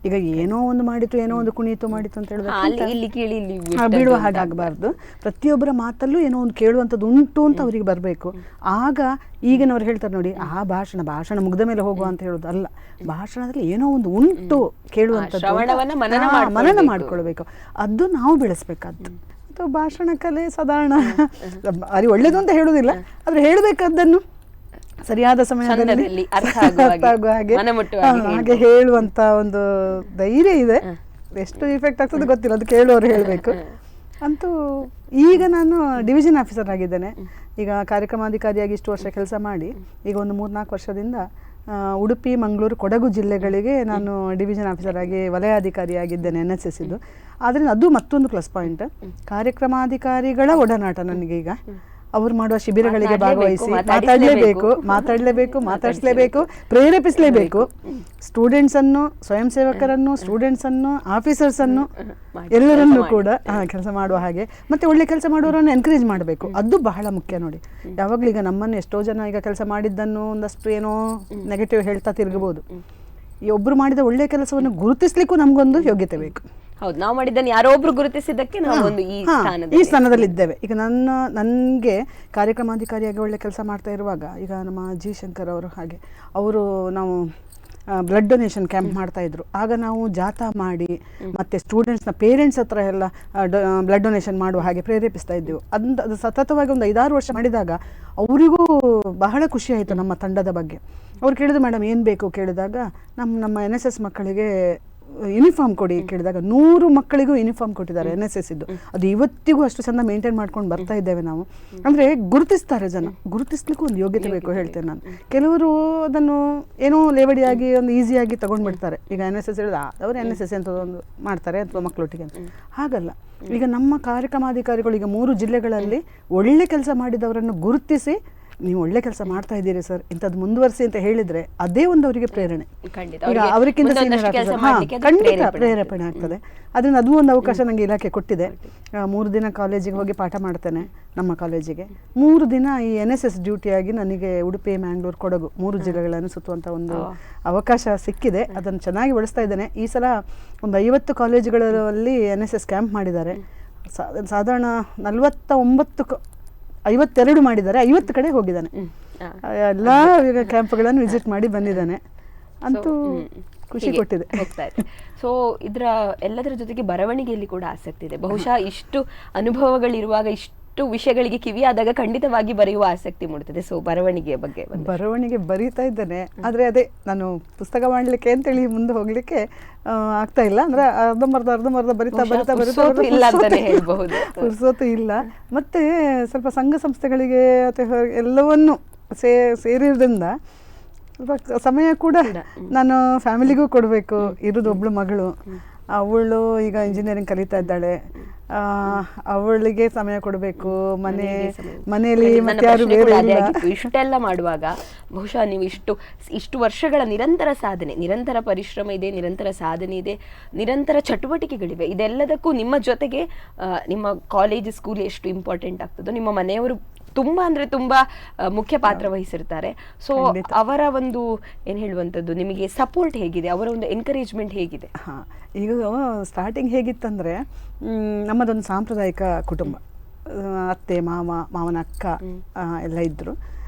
ಈಗ ಏನೋ ಒಂದು ಮಾಡಿತು, ಏನೋ ಒಂದು ಕುಣಿತು ಮಾಡಿತು ಅಂತ ಹೇಳಿದ್ರೆ ಬೀಳುವ ಹಾಗಾಗಬಾರ್ದು. ಪ್ರತಿಯೊಬ್ಬರ ಮಾತಲ್ಲೂ ಏನೋ ಒಂದು ಕೇಳುವಂಥದ್ದು ಉಂಟು ಅಂತ ಅವರಿಗೆ ಬರಬೇಕು. ಆಗ ಈಗಿನವ್ರು ಹೇಳ್ತಾರೆ ನೋಡಿ, ಆ ಭಾಷಣ ಮುಗ್ದ ಮೇಲೆ ಹೋಗುವ ಅಂತ ಹೇಳೋದು ಅಲ್ಲ. ಭಾಷಣದಲ್ಲಿ ಏನೋ ಒಂದು ಉಂಟು ಕೇಳುವಂಥದ್ದು, ಮನನ ಮಾಡ್ಕೊಳ್ಬೇಕು. ಅದು ನಾವು ಬೆಳೆಸ್ಬೇಕಾದ್ದು. ಭಾಷಣ ಕಲೆ ಸಾಧಾರಣ ಅಲ್ಲಿ ಒಳ್ಳೇದು ಅಂತ ಹೇಳುವುದಿಲ್ಲ, ಆದರೆ ಹೇಳಬೇಕಾದ್ದನ್ನು ಸರಿಯಾದ ಸಮಯದಲ್ಲಿ ಅರ್ಥ ಆಗುವ ಹಾಗೆ ಹೇಳುವಂತ ಒಂದು ಧೈರ್ಯ ಇದೆ. ಎಷ್ಟು ಇಫೆಕ್ಟ್ ಆಗ್ತದೆ ಗೊತ್ತಿಲ್ಲ, ಅದು ಕೇಳುವವರು ಹೇಳಬೇಕು. ಅಂತೂ ಈಗ ನಾನು ಡಿವಿಷನ್ ಆಫೀಸರ್ ಆಗಿದ್ದೇನೆ. ಈಗ ಕಾರ್ಯಕ್ರಮಾಧಿಕಾರಿಯಾಗಿ ಇಷ್ಟು ವರ್ಷ ಕೆಲಸ ಮಾಡಿ ಈಗ ಒಂದು 3-4 ವರ್ಷದಿಂದ ಉಡುಪಿ, ಮಂಗಳೂರು, ಕೊಡಗು ಜಿಲ್ಲೆಗಳಿಗೆ ನಾನು ಡಿವಿಷನ್ ಆಫೀಸರ್ ಆಗಿ ವಲಯಾಧಿಕಾರಿಯಾಗಿದ್ದೇನೆ NSS ಇದು. ಆದ್ದರಿಂದ ಅದು ಮತ್ತೊಂದು ಪ್ಲಸ್ ಪಾಯಿಂಟ್. ಕಾರ್ಯಕ್ರಮಾಧಿಕಾರಿಗಳ ಒಡನಾಟ ನನಗೆ ಈಗ. ಅವ್ರು ಮಾಡುವ ಶಿಬಿರಗಳಿಗೆ ಭಾಗವಹಿಸಿ ಮಾತಾಡಲೇಬೇಕು, ಪ್ರೇರೇಪಿಸಲೇಬೇಕು. ಸ್ಟೂಡೆಂಟ್ಸನ್ನು, ಸ್ವಯಂ ಸೇವಕರನ್ನು, ಸ್ಟೂಡೆಂಟ್ಸನ್ನು, ಆಫೀಸರ್ಸನ್ನು ಎಲ್ಲರನ್ನೂ ಕೂಡ ಕೆಲಸ ಮಾಡುವ ಹಾಗೆ, ಮತ್ತೆ ಒಳ್ಳೆ ಕೆಲಸ ಮಾಡುವವರನ್ನು ಎನ್ಕರೇಜ್ ಮಾಡಬೇಕು. ಅದು ಬಹಳ ಮುಖ್ಯ ನೋಡಿ. ಯಾವಾಗಲೂ ಈಗ ನಮ್ಮನ್ನು ಎಷ್ಟೋ ಜನ ಈಗ ಕೆಲಸ ಮಾಡಿದ್ದನ್ನು ಒಂದಷ್ಟು ಏನೋ ನೆಗೆಟಿವ್ ಹೇಳ್ತಾ ತಿರುಗಬಹುದು. ಈ ಒಬ್ರು ಮಾಡಿದ ಒಳ್ಳೆ ಕೆಲಸವನ್ನು ಗುರುತಿಸ್ಲಿಕ್ಕೂ ನಮಗೊಂದು ಯೋಗ್ಯತೆ ಬೇಕು. ಹೌದು, ನಾವು ಮಾಡಿದ್ದನ್ನು ಯಾರೋ ಒಬ್ರು ಗುರುತಿಸಿದ್ದಕ್ಕೆ ನಾವು ಒಂದು ಈ ಸ್ಥಾನದಲ್ಲಿ ಇದ್ದೇವೆ. ಈಗ ನನಗೆ ಕಾರ್ಯಕ್ರಮಾಧಿಕಾರಿಯಾಗಿ ಒಳ್ಳೆ ಕೆಲಸ ಮಾಡ್ತಾ ಇರುವಾಗ ಈಗ ನಮ್ಮ ಜಿ ಶಂಕರ್ ಅವರು ಹಾಗೆ ಅವರು ನಾವು ಬ್ಲಡ್ ಡೊನೇಷನ್ ಕ್ಯಾಂಪ್ ಮಾಡ್ತಾ ಇದ್ರು. ಆಗ ನಾವು ಜಾಥಾ ಮಾಡಿ ಮತ್ತೆ ಸ್ಟೂಡೆಂಟ್ಸ್ನ ಪೇರೆಂಟ್ಸ್ ಹತ್ರ ಎಲ್ಲ ಬ್ಲಡ್ ಡೊನೇಷನ್ ಮಾಡುವ ಹಾಗೆ ಪ್ರೇರೇಪಿಸ್ತಾ ಇದ್ದೆವು. ಅದು ಸತತವಾಗಿ ಒಂದು 5-6 ವರ್ಷ ಮಾಡಿದಾಗ ಅವರಿಗೂ ಬಹಳ ಖುಷಿ ಆಯಿತು ನಮ್ಮ ತಂಡದ ಬಗ್ಗೆ. ಅವ್ರು ಕೇಳಿದ್ರು, ಮೇಡಮ್ ಏನು ಬೇಕು ಕೇಳಿದಾಗ ನಮ್ಮ NSS ಮಕ್ಕಳಿಗೆ ಯೂನಿಫಾರ್ಮ್ ಕೊಡಿ ಕೇಳಿದಾಗ 100 ಮಕ್ಕಳಿಗೂ ಯೂನಿಫಾರ್ಮ್ ಕೊಟ್ಟಿದ್ದಾರೆ NSS ಇದ್ದು. ಅದು ಇವತ್ತಿಗೂ ಅಷ್ಟು ಚಂದ ಮೇಂಟೈನ್ ಮಾಡ್ಕೊಂಡು ಬರ್ತಾ ಇದ್ದೇವೆ ನಾವು. ಅಂದರೆ ಗುರುತಿಸ್ತಾರೆ ಜನ, ಗುರುತಿಸ್ಲಿಕ್ಕೂ ಒಂದು ಯೋಗ್ಯತೆ ಬೇಕು ಹೇಳ್ತೇನೆ ನಾನು. ಕೆಲವರು ಅದನ್ನು ಏನೋ ಲೇವಡಿಯಾಗಿ ಒಂದು ಈಸಿಯಾಗಿ ತಗೊಂಡ್ಬಿಡ್ತಾರೆ. ಈಗ NSS ಹೇಳಿದ ಅವರು NSS ಅಂತ ಒಂದು ಮಾಡ್ತಾರೆ ಅಥವಾ ಮಕ್ಕಳೊಟ್ಟಿಗೆ ಅಂತ. ಹಾಗಲ್ಲ, ಈಗ ನಮ್ಮ ಕಾರ್ಯಕ್ರಮಾಧಿಕಾರಿಗಳು ಈಗ 3 ಜಿಲ್ಲೆಗಳಲ್ಲಿ ಒಳ್ಳೆ ಕೆಲಸ ಮಾಡಿದವರನ್ನು ಗುರುತಿಸಿ, ನೀವು ಒಳ್ಳೆ ಕೆಲಸ ಮಾಡ್ತಾ ಇದ್ದೀರಿ ಸರ್, ಇಂಥದ್ದು ಮುಂದುವರಿಸಿ ಅಂತ ಹೇಳಿದ್ರೆ ಅದೇ ಒಂದು ಅವರಿಗೆ ಪ್ರೇರಣೆ. ಈಗ ಅವರಿಗಿಂತ ಖಂಡಿತ ಪ್ರೇರೇಪಣೆ ಆಗ್ತದೆ. ಅದರಿಂದ ಅದು ಒಂದು ಅವಕಾಶ ನನಗೆ ಇಲಾಖೆ ಕೊಟ್ಟಿದೆ. 3 ದಿನ ಕಾಲೇಜಿಗೆ ಹೋಗಿ ಪಾಠ ಮಾಡ್ತೇನೆ ನಮ್ಮ ಕಾಲೇಜಿಗೆ. 3 ದಿನ ಈ NSS ಡ್ಯೂಟಿಯಾಗಿ ನನಗೆ ಉಡುಪಿ, ಮ್ಯಾಂಗ್ಳೂರು, ಕೊಡಗು 3 ಜಿಲ್ಲೆಗಳನ್ನು ಸುತ್ತುವಂಥ ಒಂದು ಅವಕಾಶ ಸಿಕ್ಕಿದೆ. ಅದನ್ನು ಚೆನ್ನಾಗಿ ಬಳಸ್ತಾ ಇದ್ದೇನೆ. ಈ ಸಲ ಒಂದು 50 ಕಾಲೇಜುಗಳಲ್ಲಿ NSS ಕ್ಯಾಂಪ್ ಮಾಡಿದ್ದಾರೆ. ಸಾಧಾರಣ 52 ಮಾಡಿದ್ದಾರೆ. 50 ಕಡೆ ಹೋಗಿದ್ದಾನೆ. ಎಲ್ಲ ಕ್ಯಾಂಪ್ಗಳನ್ನು ವಿಸಿಟ್ ಮಾಡಿ ಬಂದಿದ್ದಾನೆ. ಅಂತೂ ಖುಷಿ ಕೊಟ್ಟಿದೆ. ಸೊ ಇದರ ಎಲ್ಲದರ ಜೊತೆಗೆ ಬರವಣಿಗೆಯಲ್ಲಿ ಕೂಡ ಆಸಕ್ತಿ ಇದೆ. ಬಹುಶಃ ಇಷ್ಟು ಅನುಭವಗಳಿರುವಾಗ ಇಷ್ಟು ವಿಷಯಗಳಿಗೆ ಕಿವಿಯಾದಾಗ ಖಂಡಿತವಾಗಿ ಬರೆಯುವ ಆಸಕ್ತಿ ಮೂಡುತ್ತದೆ. ಸೊ ಬರವಣಿಗೆಯ ಬಗ್ಗೆ ಬರವಣಿಗೆ ಬರೀತಾ ಇದ್ದೇನೆ. ಆದರೆ ಅದೇ ನಾನು ಪುಸ್ತಕ ಮಾಡಲಿಕ್ಕೆ ಅಂತೇಳಿ ಮುಂದೆ ಹೋಗ್ಲಿಕ್ಕೆ ಆಗ್ತಾ ಇಲ್ಲ. ಅಂದ್ರೆ ಅರ್ಧಂಬರ್ಧ ಬರಿತಾ ಪುರ್ಸೊತ್ತು ಇಲ್ಲ. ಮತ್ತೆ ಸ್ವಲ್ಪ ಸಂಘ ಸಂಸ್ಥೆಗಳಿಗೆ ಅಥವಾ ಎಲ್ಲವನ್ನು ಸೇರಿರೋದ್ರಿಂದ ಸ್ವಲ್ಪ ಸಮಯ ಕೂಡ ನಾನು ಫ್ಯಾಮಿಲಿಗೂ ಕೊಡಬೇಕು. ಇರೋದು ಒಬ್ಳು ಮಗಳು, ಅವಳು ಈಗ ಇಂಜಿನಿಯರಿಂಗ್ ಕಲಿತಾ ಇದ್ದಾಳೆ. ಅವಳಿಗೆ ಸಮಯ ಕೊಡಬೇಕು. ಮನೆಯಲ್ಲಿ ಮತ್ತೆ ಯಾರು ಬೇರೆ ಇಲ್ಲ. ಇಷ್ಟೆಲ್ಲ ಮಾಡುವಾಗ ಬಹುಶಃ ನೀವು ಇಷ್ಟು ವರ್ಷಗಳ ನಿರಂತರ ಸಾಧನೆ, ನಿರಂತರ ಪರಿಶ್ರಮ ಇದೆ, ನಿರಂತರ ಸಾಧನೆ ಇದೆ, ನಿರಂತರ ಚಟುವಟಿಕೆಗಳಿವೆ. ಇದೆಲ್ಲದಕ್ಕೂ ನಿಮ್ಮ ಜೊತೆಗೆ ನಿಮ್ಮ ಕಾಲೇಜ್, ಸ್ಕೂಲ್ ಎಷ್ಟು ಇಂಪಾರ್ಟೆಂಟ್ ಆಗ್ತದೋ, ನಿಮ್ಮ ಮನೆಯವರು ತುಂಬಾ ಅಂದ್ರೆ ತುಂಬಾ ಮುಖ್ಯ ಪಾತ್ರ ವಹಿಸಿರ್ತಾರೆ. ಸೊ ಅವರ ಒಂದು ಏನ್ ಹೇಳುವಂಥದ್ದು, ನಿಮಗೆ ಸಪೋರ್ಟ್ ಹೇಗಿದೆ, ಅವರ ಒಂದು ಎನ್ಕರೇಜ್ಮೆಂಟ್ ಹೇಗಿದೆ? ಈಗ ಸ್ಟಾರ್ಟಿಂಗ್ ಹೇಗಿತ್ತಂದ್ರೆ, ನಮ್ಮದೊಂದು ಸಾಂಪ್ರದಾಯಿಕ ಕುಟುಂಬ. ಅತ್ತೆ, ಮಾವನ ಅಕ್ಕ ಎಲ್ಲ ಇದ್ದರು.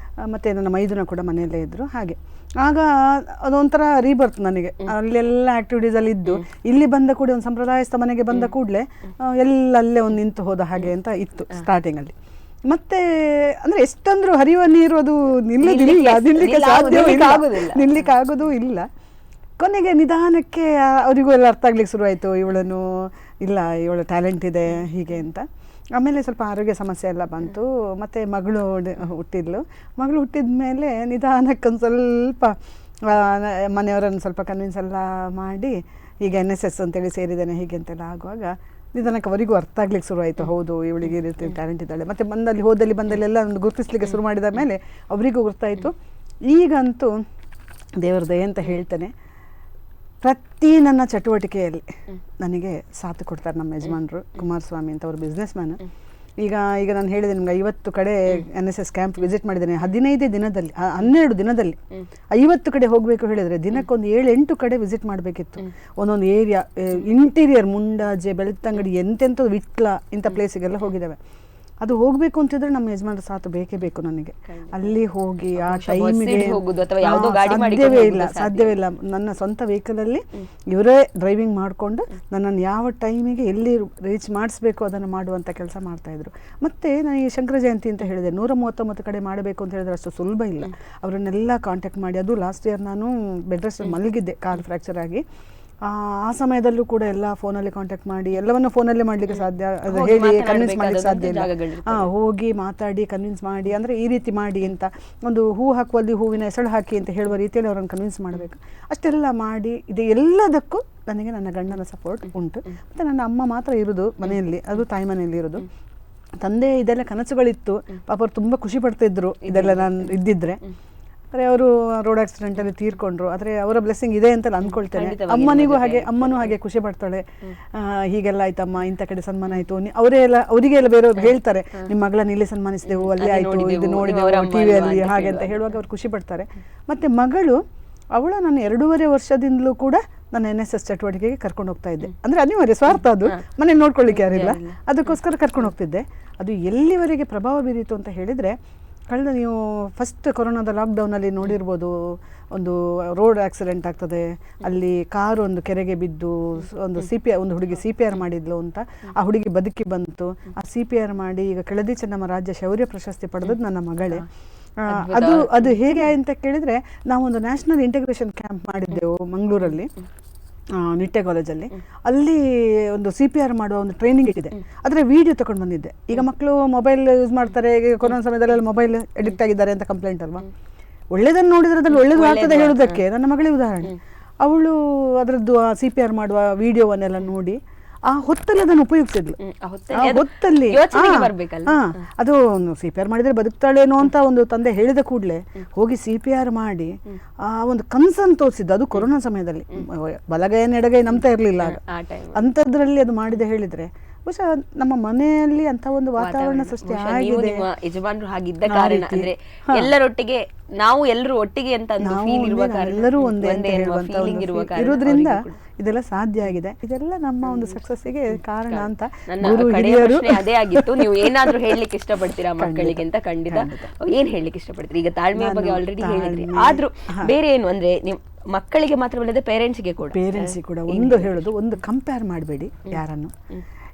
ಮತ್ತು ನನ್ನ ಮೈದುನ ಕೂಡ ಮನೆಯಲ್ಲೇ ಇದ್ದರು. ಹಾಗೆ ಆಗ ಅದೊಂಥರ ರೀಬರ್ತ್ ನನಗೆ. ಅಲ್ಲೆಲ್ಲ ಆ್ಯಕ್ಟಿವಿಟೀಸಲ್ಲಿ ಇದ್ದು ಇಲ್ಲಿ ಬಂದ ಕೂಡ ಒಂದು ಸಂಪ್ರದಾಯಸ್ಥ ಮನೆಗೆ ಬಂದ ಕೂಡಲೇ ಅಲ್ಲೇ ಒಂದು ನಿಂತು ಹೋದ ಹಾಗೆ ಅಂತ ಇತ್ತು ಸ್ಟಾರ್ಟಿಂಗಲ್ಲಿ. ಮತ್ತೆ ಅಂದರೆ ಎಷ್ಟಂದ್ರೂ ಹರಿಯುವ ನೀರು ಅದು ನಿಲ್ಲಿಕ್ಕೆ ಆಗೋದು ಇಲ್ಲ. ಕೊನೆಗೆ ನಿಧಾನಕ್ಕೆ ಅವರಿಗೂ ಎಲ್ಲ ಅರ್ಥ ಆಗ್ಲಿಕ್ಕೆ ಶುರುವಾಯಿತು, ಇವಳು ಟ್ಯಾಲೆಂಟ್ ಇದೆ ಹೀಗೆ ಅಂತ. ಆಮೇಲೆ ಸ್ವಲ್ಪ ಆರೋಗ್ಯ ಸಮಸ್ಯೆ ಎಲ್ಲ ಬಂತು. ಮತ್ತು ಮಗಳು ಹುಟ್ಟಿದ ಮೇಲೆ ನಿಧಾನಕ್ಕೆ ಒಂದು ಸ್ವಲ್ಪ ಮನೆಯವರನ್ನು ಸ್ವಲ್ಪ ಕನ್ವಿನ್ಸ್ ಎಲ್ಲ ಮಾಡಿ ಈಗ NSS ಅಂತೇಳಿ ಸೇರಿದ್ದೇನೆ ಹೀಗೆ ಅಂತೆಲ್ಲ ಆಗುವಾಗ ನಿಧಾನಕ್ಕೆ ಅವರಿಗೂ ಅರ್ಥ ಆಗ್ಲಿಕ್ಕೆ ಶುರುವಾಯಿತು. ಹೌದು, ಇವಳಿಗೆ ಈ ರೀತಿ ಟ್ಯಾಲೆಂಟ್ ಇದ್ದಾಳೆ. ಮತ್ತು ಬಂದಲ್ಲಿ ಎಲ್ಲ ಒಂದು ಗುರುತಿಸ್ಲಿಕ್ಕೆ ಶುರು ಮಾಡಿದ ಮೇಲೆ ಅವರಿಗೂ ಗೊತ್ತಾಯಿತು. ಈಗಂತೂ ದೇವರ ದಯೆ ಅಂತ ಹೇಳ್ತೇನೆ, ಪ್ರತಿ ನನ್ನ ಚಟುವಟಿಕೆಯಲ್ಲಿ ನನಗೆ ಸಾಥ್ ಕೊಡ್ತಾರೆ ನಮ್ಮ ಯಜಮಾನರು. ಕುಮಾರಸ್ವಾಮಿ ಅಂತ, ಅವರು ಬಿಸ್ನೆಸ್ ಮ್ಯಾನ್. ಈಗ ನಾನು ಹೇಳಿದೆ ನಿಮ್ಗೆ 50 ಕಡೆ NSS ಕ್ಯಾಂಪ್ ವಿಸಿಟ್ ಮಾಡಿದ್ದೇನೆ. 12 ದಿನದಲ್ಲಿ 50 ಕಡೆ ಹೋಗಬೇಕು ಹೇಳಿದರೆ ದಿನಕ್ಕೊಂದು 7-8 ಕಡೆ ವಿಸಿಟ್ ಮಾಡಬೇಕಿತ್ತು. ಒಂದೊಂದು ಏರಿಯಾ, ಇಂಟೀರಿಯರ್, ಮುಂಡಾಜೆ, ಬೆಳ್ತಂಗಡಿ, ಎಂತೆಂಥ ವಿಟ್ಲ ಇಂಥ ಪ್ಲೇಸಿಗೆಲ್ಲ ಹೋಗಿದ್ದಾವೆ. ಅದು ಹೋಗಬೇಕು ಅಂತಿದ್ರೆ ನಮ್ಮ ಯಜಮಾನರ ಸಾಥ್ ಬೇಕೇ ಬೇಕು ನನಗೆ. ಅಲ್ಲಿ ಹೋಗಿ ಆ ಟೈಮಿಗೆ ಸಾಧ್ಯವೇ ಇಲ್ಲ. ನನ್ನ ಸ್ವಂತ ವೆಹಿಕಲಲ್ಲಿ ಇವರೇ ಡ್ರೈವಿಂಗ್ ಮಾಡಿಕೊಂಡು ನನ್ನನ್ನು ಯಾವ ಟೈಮಿಗೆ ಎಲ್ಲಿ ರೀಚ್ ಮಾಡಿಸ್ಬೇಕು ಅದನ್ನು ಮಾಡುವಂಥ ಕೆಲಸ ಮಾಡ್ತಾಯಿದ್ರು. ಮತ್ತು ನಾನು ಈ ಶಂಕರ ಜಯಂತಿ ಅಂತ ಹೇಳಿದೆ, 139 ಕಡೆ ಮಾಡಬೇಕು ಅಂತ ಹೇಳಿದ್ರೆ ಅಷ್ಟು ಸುಲಭ ಇಲ್ಲ. ಅವರನ್ನೆಲ್ಲ ಕಾಂಟ್ಯಾಕ್ಟ್ ಮಾಡಿ, ಅದು ಲಾಸ್ಟ್ ಇಯರ್ ನಾನು ಬೆಡ್ ರೆಸ್ಟ್ ಮಲಗಿದ್ದೆ, ಕಾಲು ಫ್ರ್ಯಾಕ್ಚರ್ ಆಗಿ. ಆ ಸಮಯದಲ್ಲೂ ಕೂಡ ಎಲ್ಲ ಫೋನಲ್ಲಿ ಕಾಂಟ್ಯಾಕ್ಟ್ ಮಾಡಿ ಎಲ್ಲವನ್ನು ಫೋನಲ್ಲೇ ಮಾಡಲಿಕ್ಕೆ ಸಾಧ್ಯ, ಅದು ಹೇಳಿ ಕನ್ವಿನ್ಸ್ ಮಾಡಲಿಕ್ಕೆ ಸಾಧ್ಯ ಇಲ್ಲ. ಹೋಗಿ ಮಾತಾಡಿ ಕನ್ವಿನ್ಸ್ ಮಾಡಿ, ಅಂದರೆ ಈ ರೀತಿ ಮಾಡಿ ಅಂತ, ಒಂದು ಹೂ ಹಾಕುವಲ್ಲಿ ಹೂವಿನ ಹೆಸಳು ಹಾಕಿ ಅಂತ ಹೇಳುವ ರೀತಿಯಲ್ಲಿ ಅವರನ್ನು ಕನ್ವಿನ್ಸ್ ಮಾಡಬೇಕು. ಅಷ್ಟೆಲ್ಲ ಮಾಡಿ ಇದು ಎಲ್ಲದಕ್ಕೂ ನನಗೆ ನನ್ನ ಗಂಡನ ಸಪೋರ್ಟ್ ಉಂಟು. ಮತ್ತು ನನ್ನ ಅಮ್ಮ ಮಾತ್ರ ಇರೋದು ಮನೆಯಲ್ಲಿ, ಅದು ತಾಯಿ ಮನೆಯಲ್ಲಿ ಇರೋದು. ತಂದೆ ಇದೆಲ್ಲ ಕನಸುಗಳಿತ್ತು, ಪಾಪ ಅವ್ರು ತುಂಬ ಖುಷಿ ಪಡ್ತಿದ್ರು ಇದೆಲ್ಲ ನಾನು ಇದ್ದಿದ್ರೆ. ಆದರೆ ಅವರು ರೋಡ್ ಆಕ್ಸಿಡೆಂಟಲ್ಲಿ ತೀರ್ಕೊಂಡ್ರು. ಆದರೆ ಅವರ ಬ್ಲೆಸ್ಸಿಂಗ್ ಇದೆ ಅಂತ ನಾನು ಅಂದ್ಕೊಳ್ತೇನೆ. ಅಮ್ಮನಿಗೂ ಹಾಗೆ, ಅಮ್ಮನೂ ಹಾಗೆ ಖುಷಿ ಪಡ್ತಾಳೆ, ಹೀಗೆಲ್ಲ ಆಯ್ತಮ್ಮ, ಇಂಥ ಕಡೆ ಸನ್ಮಾನ ಆಯಿತು, ಅವರಿಗೆ ಎಲ್ಲ ಬೇರೆಯವ್ರು ಹೇಳ್ತಾರೆ, ನಿಮ್ಮ ಮಗಳನ್ನ ಇಲ್ಲಿ ಸನ್ಮಾನಿಸಿದೆವು, ಅಲ್ಲೇ ಆಯಿತು, ಇದು ನೋಡಿದೆವು ಟಿವಿಯಲ್ಲಿ ಹಾಗೆ ಅಂತ ಹೇಳುವಾಗ ಅವ್ರು ಖುಷಿ ಪಡ್ತಾರೆ. ಮತ್ತು ಮಗಳು ಅವಳು ನಾನು 2.5 ವರ್ಷದಿಂದಲೂ ಕೂಡ ನಾನು NSS ಚಟುವಟಿಕೆಗೆ ಕರ್ಕೊಂಡು ಹೋಗ್ತಾ ಇದ್ದೆ. ಅಂದರೆ ಅನಿವಾರ್ಯ, ಸ್ವಾರ್ಥ ಅದು, ಮನೇಲಿ ನೋಡ್ಕೊಳ್ಳಿಕ್ಕೆ ಯಾರಿಲ್ಲ, ಅದಕ್ಕೋಸ್ಕರ ಕರ್ಕೊಂಡು ಹೋಗ್ತಿದ್ದೆ. ಅದು ಎಲ್ಲಿವರೆಗೆ ಪ್ರಭಾವ ಬೀರಿತು ಅಂತ ಹೇಳಿದರೆ, ಕಳೆದ ನೀವು ಫಸ್ಟ್ ಕೊರೋನಾದ ಲಾಕ್ಡೌನಲ್ಲಿ ನೋಡಿರ್ಬೋದು, ಒಂದು ರೋಡ್ ಆಕ್ಸಿಡೆಂಟ್ ಆಗ್ತದೆ, ಅಲ್ಲಿ ಕಾರು ಒಂದು ಕೆರೆಗೆ ಬಿದ್ದು ಒಂದು ಒಂದು ಹುಡುಗಿ CPR ಮಾಡಿದ್ಲು ಅಂತ, ಆ ಹುಡುಗಿ ಬದುಕಿ ಬಂತು. ಆ CPR ಮಾಡಿ ಈಗ ಕೆಳದಿ ಚೆನ್ನಮ್ಮ ರಾಜ್ಯ ಶೌರ್ಯ ಪ್ರಶಸ್ತಿ ಪಡೆದದ್ದು ನನ್ನ ಮಗಳೇ. ಅದು ಹೇಗೆ ಅಂತ ಕೇಳಿದರೆ, ನಾವೊಂದು ನ್ಯಾಷನಲ್ ಇಂಟಿಗ್ರೇಷನ್ ಕ್ಯಾಂಪ್ ಮಾಡಿದ್ದೆವು ಮಂಗಳೂರಲ್ಲಿ, ನಿಟ್ಟೆ ಕಾಲೇಜಲ್ಲಿ. ಅಲ್ಲಿ ಒಂದು CPR ಮಾಡುವ ಒಂದು ಟ್ರೈನಿಂಗ್ ಇಟ್ಟಿದೆ, ಅದರ ವಿಡಿಯೋ ತಗೊಂಡು ಬಂದಿದ್ದೆ. ಈಗ ಮಕ್ಕಳು ಮೊಬೈಲ್ ಯೂಸ್ ಮಾಡ್ತಾರೆ, ಈಗ ಕೊರೋನಾ ಸಮಯದಲ್ಲಿ ಮೊಬೈಲ್ ಅಡಿಕ್ಟ್ ಆಗಿದ್ದಾರೆ ಅಂತ ಕಂಪ್ಲೇಂಟ್ ಅಲ್ವಾ. ಒಳ್ಳೆದನ್ನು ನೋಡಿದ್ರೆ ಅದ್ರಲ್ಲಿ ಒಳ್ಳೇದು ಆಗ್ತದೆ ಹೇಳೋದಕ್ಕೆ ನನ್ನ ಮಗಳೇ ಉದಾಹರಣೆ. ಅವಳು ಅದರದ್ದು CPR ಮಾಡುವ ವಿಡಿಯೋವನ್ನೆಲ್ಲ ನೋಡಿ ಆ ಹೊತ್ತಲ್ಲಿ ಅದನ್ನು ಉಪಯೋಗಿಸಿದ್ಲು. ಹೊತ್ತಲ್ಲಿ ಅದು CPR ಮಾಡಿದ್ರೆ ಬದುಕ್ತಾಳೇನೋ ಅಂತ ಒಂದು ತಂದೆ ಹೇಳಿದ ಕೂಡಲೇ ಹೋಗಿ CPR ಮಾಡಿ ಆ ಒಂದು ಕನ್ಸನ್ನು ತೋರಿಸಿದ್ದು. ಅದು ಕೊರೋನಾ ಸಮಯದಲ್ಲಿ ಬಲಗೈ ಎಡಗೈ ನಂಬ್ತಾ ಇರಲಿಲ್ಲ ಅಂಥದ್ರಲ್ಲಿ ಅದು ಮಾಡಿದೆ ಹೇಳಿದ್ರೆ, ಬಹುಶಃ ನಮ್ಮ ಮನೆಯಲ್ಲಿ ಅಂತ ಒಂದು ವಾತಾವರಣ ಸೃಷ್ಟಿ ಆಗಿದೆ. ಯಜಮಾನರು ಹಾಗಿದ್ದ ಕಾರಣ, ಅಂದ್ರೆ ಎಲ್ಲರೊಟ್ಟಿಗೆ ನಾವು ಎಲ್ಲರೂ ಒಟ್ಟಿಗೆ ಅಂತ ಎಲ್ಲರೂ ಒಂದೇ ಇರೋದ್ರಿಂದ ಇದೆಲ್ಲ ಸಾಧ್ಯ ಆಗಿದೆ. ಇದೆಲ್ಲ ನಮ್ಮ ಒಂದು ಸಕ್ಸಸ್ಸಿಗೆ ಕಾರಣ ಅಂತ ಅದೇ ಆಗಿತ್ತು. ನೀವು ಏನಾದ್ರೂ ಹೇಳಲಿಕ್ಕೆ ಇಷ್ಟಪಡ್ತೀರಾ ಮಕ್ಕಳಿಗೆ ಅಂತ? ಖಂಡಿತ. ಏನ್ ಹೇಳಲಿಕ್ಕೆ ಇಷ್ಟಪಡ್ತೀರಿ? ಈಗ ತಾಳ್ಮೆಯ ಬಗ್ಗೆ ಆಲ್ರೆಡಿ ಹೇಳಿದ್ರಿ, ಆದ್ರೂ ಬೇರೆ ಏನು ಅಂದ್ರೆ ನೀವು ಮಕ್ಕಳಿಗೆ ಮಾತ್ರವಲ್ಲದೆ ಪೇರೆಂಟ್ಸ್ಗೆ ಕೂಡ ಒಂದು ಹೇಳೋದು, ಒಂದು ಕಂಪೇರ್ ಮಾಡಬೇಡಿ ಯಾರನ್ನು.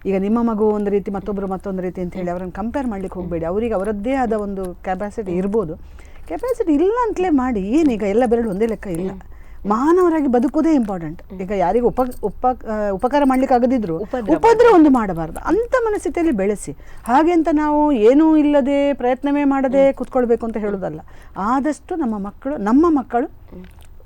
ಈಗ ನಿಮ್ಮ ಮಗು ಒಂದು ರೀತಿ, ಮತ್ತೊಬ್ಬರು ಮತ್ತೊಂದು ರೀತಿ ಅಂತ ಹೇಳಿ ಅವರನ್ನು ಕಂಪೇರ್ ಮಾಡ್ಲಿಕ್ಕೆ ಹೋಗಬೇಡಿ. ಅವರಿಗೆ ಅವರದ್ದೇ ಆದ ಒಂದು ಕೆಪಾಸಿಟಿ ಇರ್ಬೋದು, ಕೆಪಾಸಿಟಿ ಇಲ್ಲ ಅಂತಲೇ ಮಾಡಿ. ಏನೀಗ ಎಲ್ಲ ಬೆರಳು ಒಂದೇ ಲೆಕ್ಕ ಇಲ್ಲ. ಮಾನವರಾಗಿ ಬದುಕೋದೇ ಇಂಪಾರ್ಟೆಂಟ್. ಈಗ ಯಾರಿಗೂ ಉಪಕಾರ ಮಾಡ್ಲಿಕ್ಕೆ ಆಗದಿದ್ರು ಉಪದ್ರ ಒಂದು ಮಾಡಬಾರ್ದು ಅಂತ ಮನಸ್ಥಿತಿಯಲ್ಲಿ ಬೆಳೆಸಿ. ಹಾಗೆ ಅಂತ ನಾವು ಏನೂ ಇಲ್ಲದೆ ಪ್ರಯತ್ನವೇ ಮಾಡದೆ ಕೂತ್ಕೊಳ್ಬೇಕು ಅಂತ ಹೇಳೋದಲ್ಲ. ಆದಷ್ಟು ನಮ್ಮ ಮಕ್ಕಳು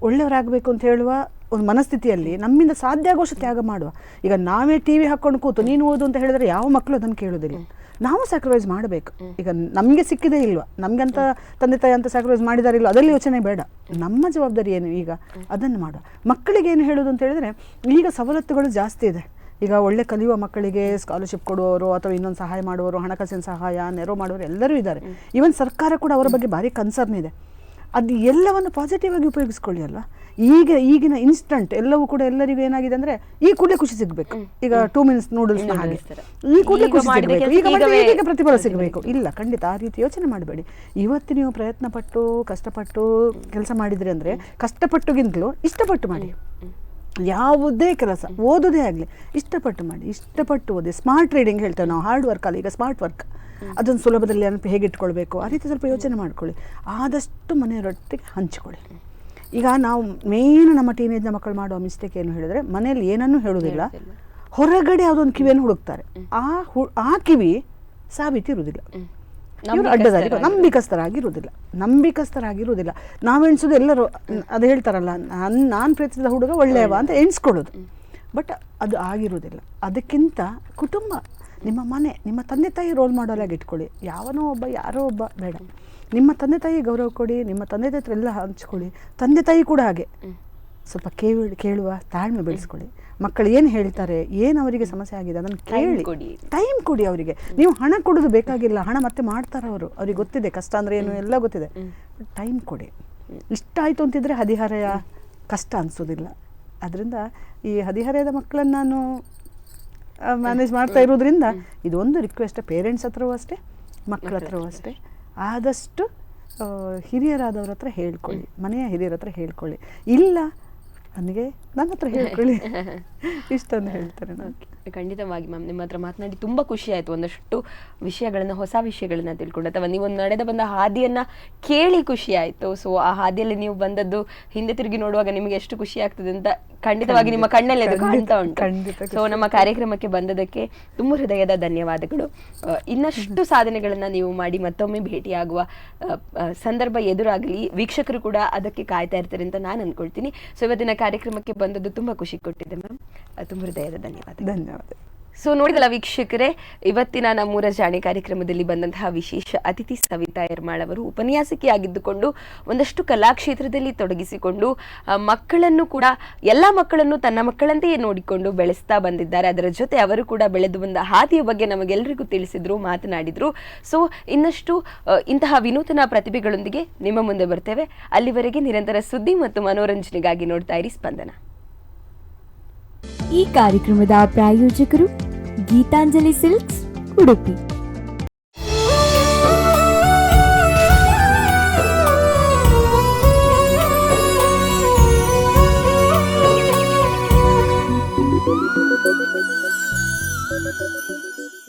ಒಳ್ಳೆಯವರಾಗಬೇಕು ಅಂತ ಹೇಳುವ ಒಂದು ಮನಸ್ಥಿತಿಯಲ್ಲಿ ನಮ್ಮಿಂದ ಸಾಧ್ಯ ಆಗೋಷ್ಟು ತ್ಯಾಗ ಮಾಡುವ. ಈಗ ನಾವೇ TV ಹಾಕ್ಕೊಂಡು ಕೂತು ನೀನು ಓದು ಅಂತ ಹೇಳಿದ್ರೆ ಯಾವ ಮಕ್ಕಳು ಅದನ್ನು ಕೇಳೋದಿಲ್ಲ. ನಾವು ಸ್ಯಾಕ್ರಿಫೈಸ್ ಮಾಡಬೇಕು. ಈಗ ನಮಗೆ ಸಿಕ್ಕಿದೇ ಇಲ್ವಾ, ನಮಗಂತ ತಂದೆ ತಾಯಿ ಅಂತ ಸ್ಯಾಕ್ರಿಫೈಸ್ ಮಾಡಿದಾರೆ ಇಲ್ವ, ಅದರಲ್ಲಿ ಯೋಚನೆ ಬೇಡ. ನಮ್ಮ ಜವಾಬ್ದಾರಿ ಏನು ಈಗ ಅದನ್ನು ಮಾಡುವ. ಮಕ್ಕಳಿಗೆ ಏನು ಹೇಳೋದು ಅಂತ ಹೇಳಿದ್ರೆ, ಈಗ ಸವಲತ್ತುಗಳು ಜಾಸ್ತಿ ಇದೆ. ಈಗ ಒಳ್ಳೆ ಕಲಿಯುವ ಮಕ್ಕಳಿಗೆ ಸ್ಕಾಲರ್ಶಿಪ್ ಕೊಡುವವರು ಅಥವಾ ಇನ್ನೊಂದು ಸಹಾಯ ಮಾಡುವವರು, ಹಣಕಾಸಿನ ಸಹಾಯ, ನೆರವು ಮಾಡುವವರು ಎಲ್ಲರೂ ಇದ್ದಾರೆ. ಈವನ್ ಸರ್ಕಾರ ಕೂಡ ಅವರ ಬಗ್ಗೆ ಭಾರಿ ಕನ್ಸರ್ನ್ ಇದೆ. ಅದು ಎಲ್ಲವನ್ನು ಪಾಸಿಟಿವ್ ಆಗಿ ಉಪಯೋಗಿಸ್ಕೊಳ್ಳಿ ಅಲ್ವಾ. ಈಗಿನ ಇನ್ಸ್ಟಂಟ್ ಎಲ್ಲವೂ ಕೂಡ ಎಲ್ಲರಿಗೂ ಏನಾಗಿದೆ ಅಂದರೆ ಈ ಕೂಡಲೇ ಖುಷಿ ಸಿಗಬೇಕು. ಈಗ 2 ಮಿನಿಟ್ಸ್ ನೂಡಲ್ಸ್ನ ಹಾಗೆ ಈ ಕೂಡಲೇ ಖುಷಿ ಸಿಗಬೇಕು, ಈಗ ಪ್ರತಿಫಲ ಸಿಗಬೇಕು. ಇಲ್ಲ, ಖಂಡಿತ ಆ ರೀತಿ ಯೋಚನೆ ಮಾಡಬೇಡಿ. ಇವತ್ತು ನೀವು ಪ್ರಯತ್ನ ಪಟ್ಟು ಕಷ್ಟಪಟ್ಟು ಕೆಲಸ ಮಾಡಿದ್ರಿ ಅಂದರೆ, ಕಷ್ಟಪಟ್ಟುಗಿಂತಲೂ ಇಷ್ಟಪಟ್ಟು ಮಾಡಿ. ಯಾವುದೇ ಕೆಲಸ ಓದೋದೇ ಆಗಲಿ ಇಷ್ಟಪಟ್ಟು ಮಾಡಿ, ಇಷ್ಟಪಟ್ಟು ಓದಿ. ಸ್ಮಾರ್ಟ್ ರೀಡಿಂಗ್ ಹೇಳ್ತೇವೆ ನಾವು, ಹಾರ್ಡ್ ವರ್ಕ್ ಅಲ್ಲ, ಈಗ ಸ್ಮಾರ್ಟ್ ವರ್ಕ್. ಅದನ್ನು ಸುಲಭದಲ್ಲಿ ಹೇಗೆ ಇಟ್ಕೊಳ್ಬೇಕು ಆ ರೀತಿ ಸ್ವಲ್ಪ ಯೋಚನೆ ಮಾಡ್ಕೊಳ್ಳಿ. ಆದಷ್ಟು ಮನೆಯವರೊಟ್ಟಿಗೆ ಹಂಚಿಕೊಳ್ಳಿ. ಈಗ ನಾವು ಮೇಯ್ನ್ ನಮ್ಮ ಟೀನೇಜ್ನ ಮಕ್ಕಳು ಮಾಡುವ ಮಿಸ್ಟೇಕ್ ಏನು ಹೇಳಿದ್ರೆ, ಮನೆಯಲ್ಲಿ ಏನನ್ನೂ ಹೇಳೋದಿಲ್ಲ, ಹೊರಗಡೆ ಯಾವುದೊಂದು ಕಿವಿಯನ್ನು ಹುಡುಕ್ತಾರೆ. ಆ ಕಿವಿ ಸಾಬೀತಿರುವುದಿಲ್ಲ. ಇವರು ಅಡ್ಡದಾರಿ ನಂಬಿಕಸ್ಥರಾಗಿರುವುದಿಲ್ಲ. ನಾವೆಣಿಸೋದು ಎಲ್ಲರೂ ಅದು ಹೇಳ್ತಾರಲ್ಲ, ನಾನು ಪ್ರೀತಿಸಿದ ಹುಡುಗ ಒಳ್ಳೆಯವ ಅಂತ ಎಣಿಸ್ಕೊಳ್ಳೋದು. ಬಟ್ ಅದು ಆಗಿರುವುದಿಲ್ಲ. ಅದಕ್ಕಿಂತ ಕುಟುಂಬ, ನಿಮ್ಮ ಮನೆ, ನಿಮ್ಮ ತಂದೆ ತಾಯಿ ರೋಲ್ ಮಾಡಲಾಗಿ ಇಟ್ಕೊಳ್ಳಿ. ಯಾವನೋ ಒಬ್ಬ ಯಾರೋ ಒಬ್ಬ ಬೇಡ. ನಿಮ್ಮ ತಂದೆ ತಾಯಿ ಗೌರವ ಕೊಡಿ, ನಿಮ್ಮ ತಂದೆ ತಾಯಿ ಹತ್ರ ಎಲ್ಲ ಹಂಚ್ಕೊಳ್ಳಿ. ತಂದೆ ತಾಯಿ ಕೂಡ ಹಾಗೆ ಸ್ವಲ್ಪ ಕೇಳುವ ತಾಳ್ಮೆ ಬೆಳೆಸ್ಕೊಳ್ಳಿ. ಮಕ್ಕಳು ಏನು ಹೇಳ್ತಾರೆ, ಏನು ಅವರಿಗೆ ಸಮಸ್ಯೆ ಆಗಿದೆ ಅದನ್ನು ಕೇಳಿ ಟೈಮ್ ಕೊಡಿ ಅವರಿಗೆ. ನೀವು ಹಣ ಕೊಡೋದು ಬೇಕಾಗಿಲ್ಲ, ಹಣ ಮತ್ತೆ ಮಾಡ್ತಾರೆ ಅವರು, ಅವ್ರಿಗೆ ಗೊತ್ತಿದೆ ಕಷ್ಟ ಅಂದರೆ ಏನು ಎಲ್ಲ ಗೊತ್ತಿದೆ. ಟೈಮ್ ಕೊಡಿ. ಇಷ್ಟ ಆಯಿತು ಅಂತಿದ್ರೆ ಹದಿಹರೆಯ ಕಷ್ಟ ಅನಿಸೋದಿಲ್ಲ. ಅದರಿಂದ ಈ ಹದಿಹರೆಯದ ಮಕ್ಕಳನ್ನು ನಾನು ಮ್ಯಾನೇಜ್ ಮಾಡ್ತಾ ಇರೋದ್ರಿಂದ ಇದೊಂದು ರಿಕ್ವೆಸ್ಟ್, ಪೇರೆಂಟ್ಸ್ ಹತ್ರವೂ ಅಷ್ಟೇ, ಮಕ್ಕಳ ಹತ್ರವೂ ಅಷ್ಟೇ. ಆದಷ್ಟು ಹಿರಿಯರಾದವ್ರ ಹತ್ರ ಹೇಳ್ಕೊಳ್ಳಿ, ಮನೆಯ ಹಿರಿಯರ ಹತ್ರ ಹೇಳ್ಕೊಳ್ಳಿ. ಇಲ್ಲ ನನ್ನ ಹತ್ರ ಹೇಳ್ಕೊಳ್ಳಿ, ಇಷ್ಟನ್ನು ಹೇಳ್ತಾರೆ ನಾನು. ಖಂಡಿತವಾಗಿ ಮ್ಯಾಮ್, ನಿಮ್ಮ ಹತ್ರ ಮಾತನಾಡಿ ತುಂಬ ಖುಷಿ ಆಯಿತು. ಒಂದಷ್ಟು ವಿಷಯಗಳನ್ನು, ಹೊಸ ವಿಷಯಗಳನ್ನ ತಿಳ್ಕೊಂಡು, ಅಥವಾ ನೀವು ನಡೆದ ಬಂದ ಹಾದಿಯನ್ನು ಕೇಳಿ ಖುಷಿ ಆಯಿತು. ಸೊ ಆ ಹಾದಿಯಲ್ಲಿ ನೀವು ಬಂದದ್ದು ಹಿಂದೆ ತಿರುಗಿ ನೋಡುವಾಗ ನಿಮಗೆ ಎಷ್ಟು ಖುಷಿ ಆಗ್ತದೆ ಅಂತ ಖಂಡಿತವಾಗಿ ನಿಮ್ಮ ಕಣ್ಣಲ್ಲಿ ಅದು ಕಾಣ್ತಾ ಉಂಟು. ಸೊ ನಮ್ಮ ಕಾರ್ಯಕ್ರಮಕ್ಕೆ ಬಂದದಕ್ಕೆ ತುಂಬ ಹೃದಯದ ಧನ್ಯವಾದಗಳು. ಇನ್ನಷ್ಟು ಸಾಧನೆಗಳನ್ನು ನೀವು ಮಾಡಿ ಮತ್ತೊಮ್ಮೆ ಭೇಟಿಯಾಗುವ ಸಂದರ್ಭ ಎದುರಾಗಲಿ, ವೀಕ್ಷಕರು ಕೂಡ ಅದಕ್ಕೆ ಕಾಯ್ತಾ ಇರ್ತಾರೆ ಅಂತ ನಾನು ಅಂದ್ಕೊಳ್ತೀನಿ. ಸೊ ಇವತ್ತಿನ ಕಾರ್ಯಕ್ರಮಕ್ಕೆ ಬಂದದ್ದು ತುಂಬ ಖುಷಿ ಕೊಟ್ಟಿದೆ ಮ್ಯಾಮ್, ತುಂಬ ಹೃದಯದ ಧನ್ಯವಾದ. ಸೊ ನೋಡಿದಲ್ಲ ವೀಕ್ಷಕರೇ, ಇವತ್ತಿನ ನಮ್ಮೂರ ಜಾಣೆ ಕಾರ್ಯಕ್ರಮದಲ್ಲಿ ಬಂದಂತಹ ವಿಶೇಷ ಅತಿಥಿ ಸವಿತಾ ಯರ್ಮಾಳ್ ಅವರು ಉಪನ್ಯಾಸಕಿಯಾಗಿದ್ದುಕೊಂಡು ಒಂದಷ್ಟು ಕಲಾಕ್ಷೇತ್ರದಲ್ಲಿ ತೊಡಗಿಸಿಕೊಂಡು ಮಕ್ಕಳನ್ನು ಕೂಡ, ಎಲ್ಲ ಮಕ್ಕಳನ್ನು ತನ್ನ ಮಕ್ಕಳಂತೆಯೇ ನೋಡಿಕೊಂಡು ಬೆಳೆಸ್ತಾ ಬಂದಿದ್ದಾರೆ. ಅದರ ಜೊತೆ ಅವರು ಕೂಡ ಬೆಳೆದು ಬಂದ ಹಾದಿಯ ಬಗ್ಗೆ ನಮಗೆಲ್ಲರಿಗೂ ತಿಳಿಸಿದ್ರು, ಮಾತನಾಡಿದ್ರು. ಸೊ ಇನ್ನಷ್ಟು ಇಂತಹ ವಿನೂತನ ಪ್ರತಿಭೆಗಳೊಂದಿಗೆ ನಿಮ್ಮ ಮುಂದೆ ಬರ್ತೇವೆ. ಅಲ್ಲಿವರೆಗೆ ನಿರಂತರ ಸುದ್ದಿ ಮತ್ತು ಮನೋರಂಜನೆಗಾಗಿ ನೋಡ್ತಾ ಇರಿ ಸ್ಪಂದನ. ಈ ಕಾರ್ಯಕ್ರಮದ ಪ್ರಾಯೋಜಕರು ಗೀತಾಂಜಲಿ ಸಿಲ್ಕ್ಸ್, ಉಡುಪಿ.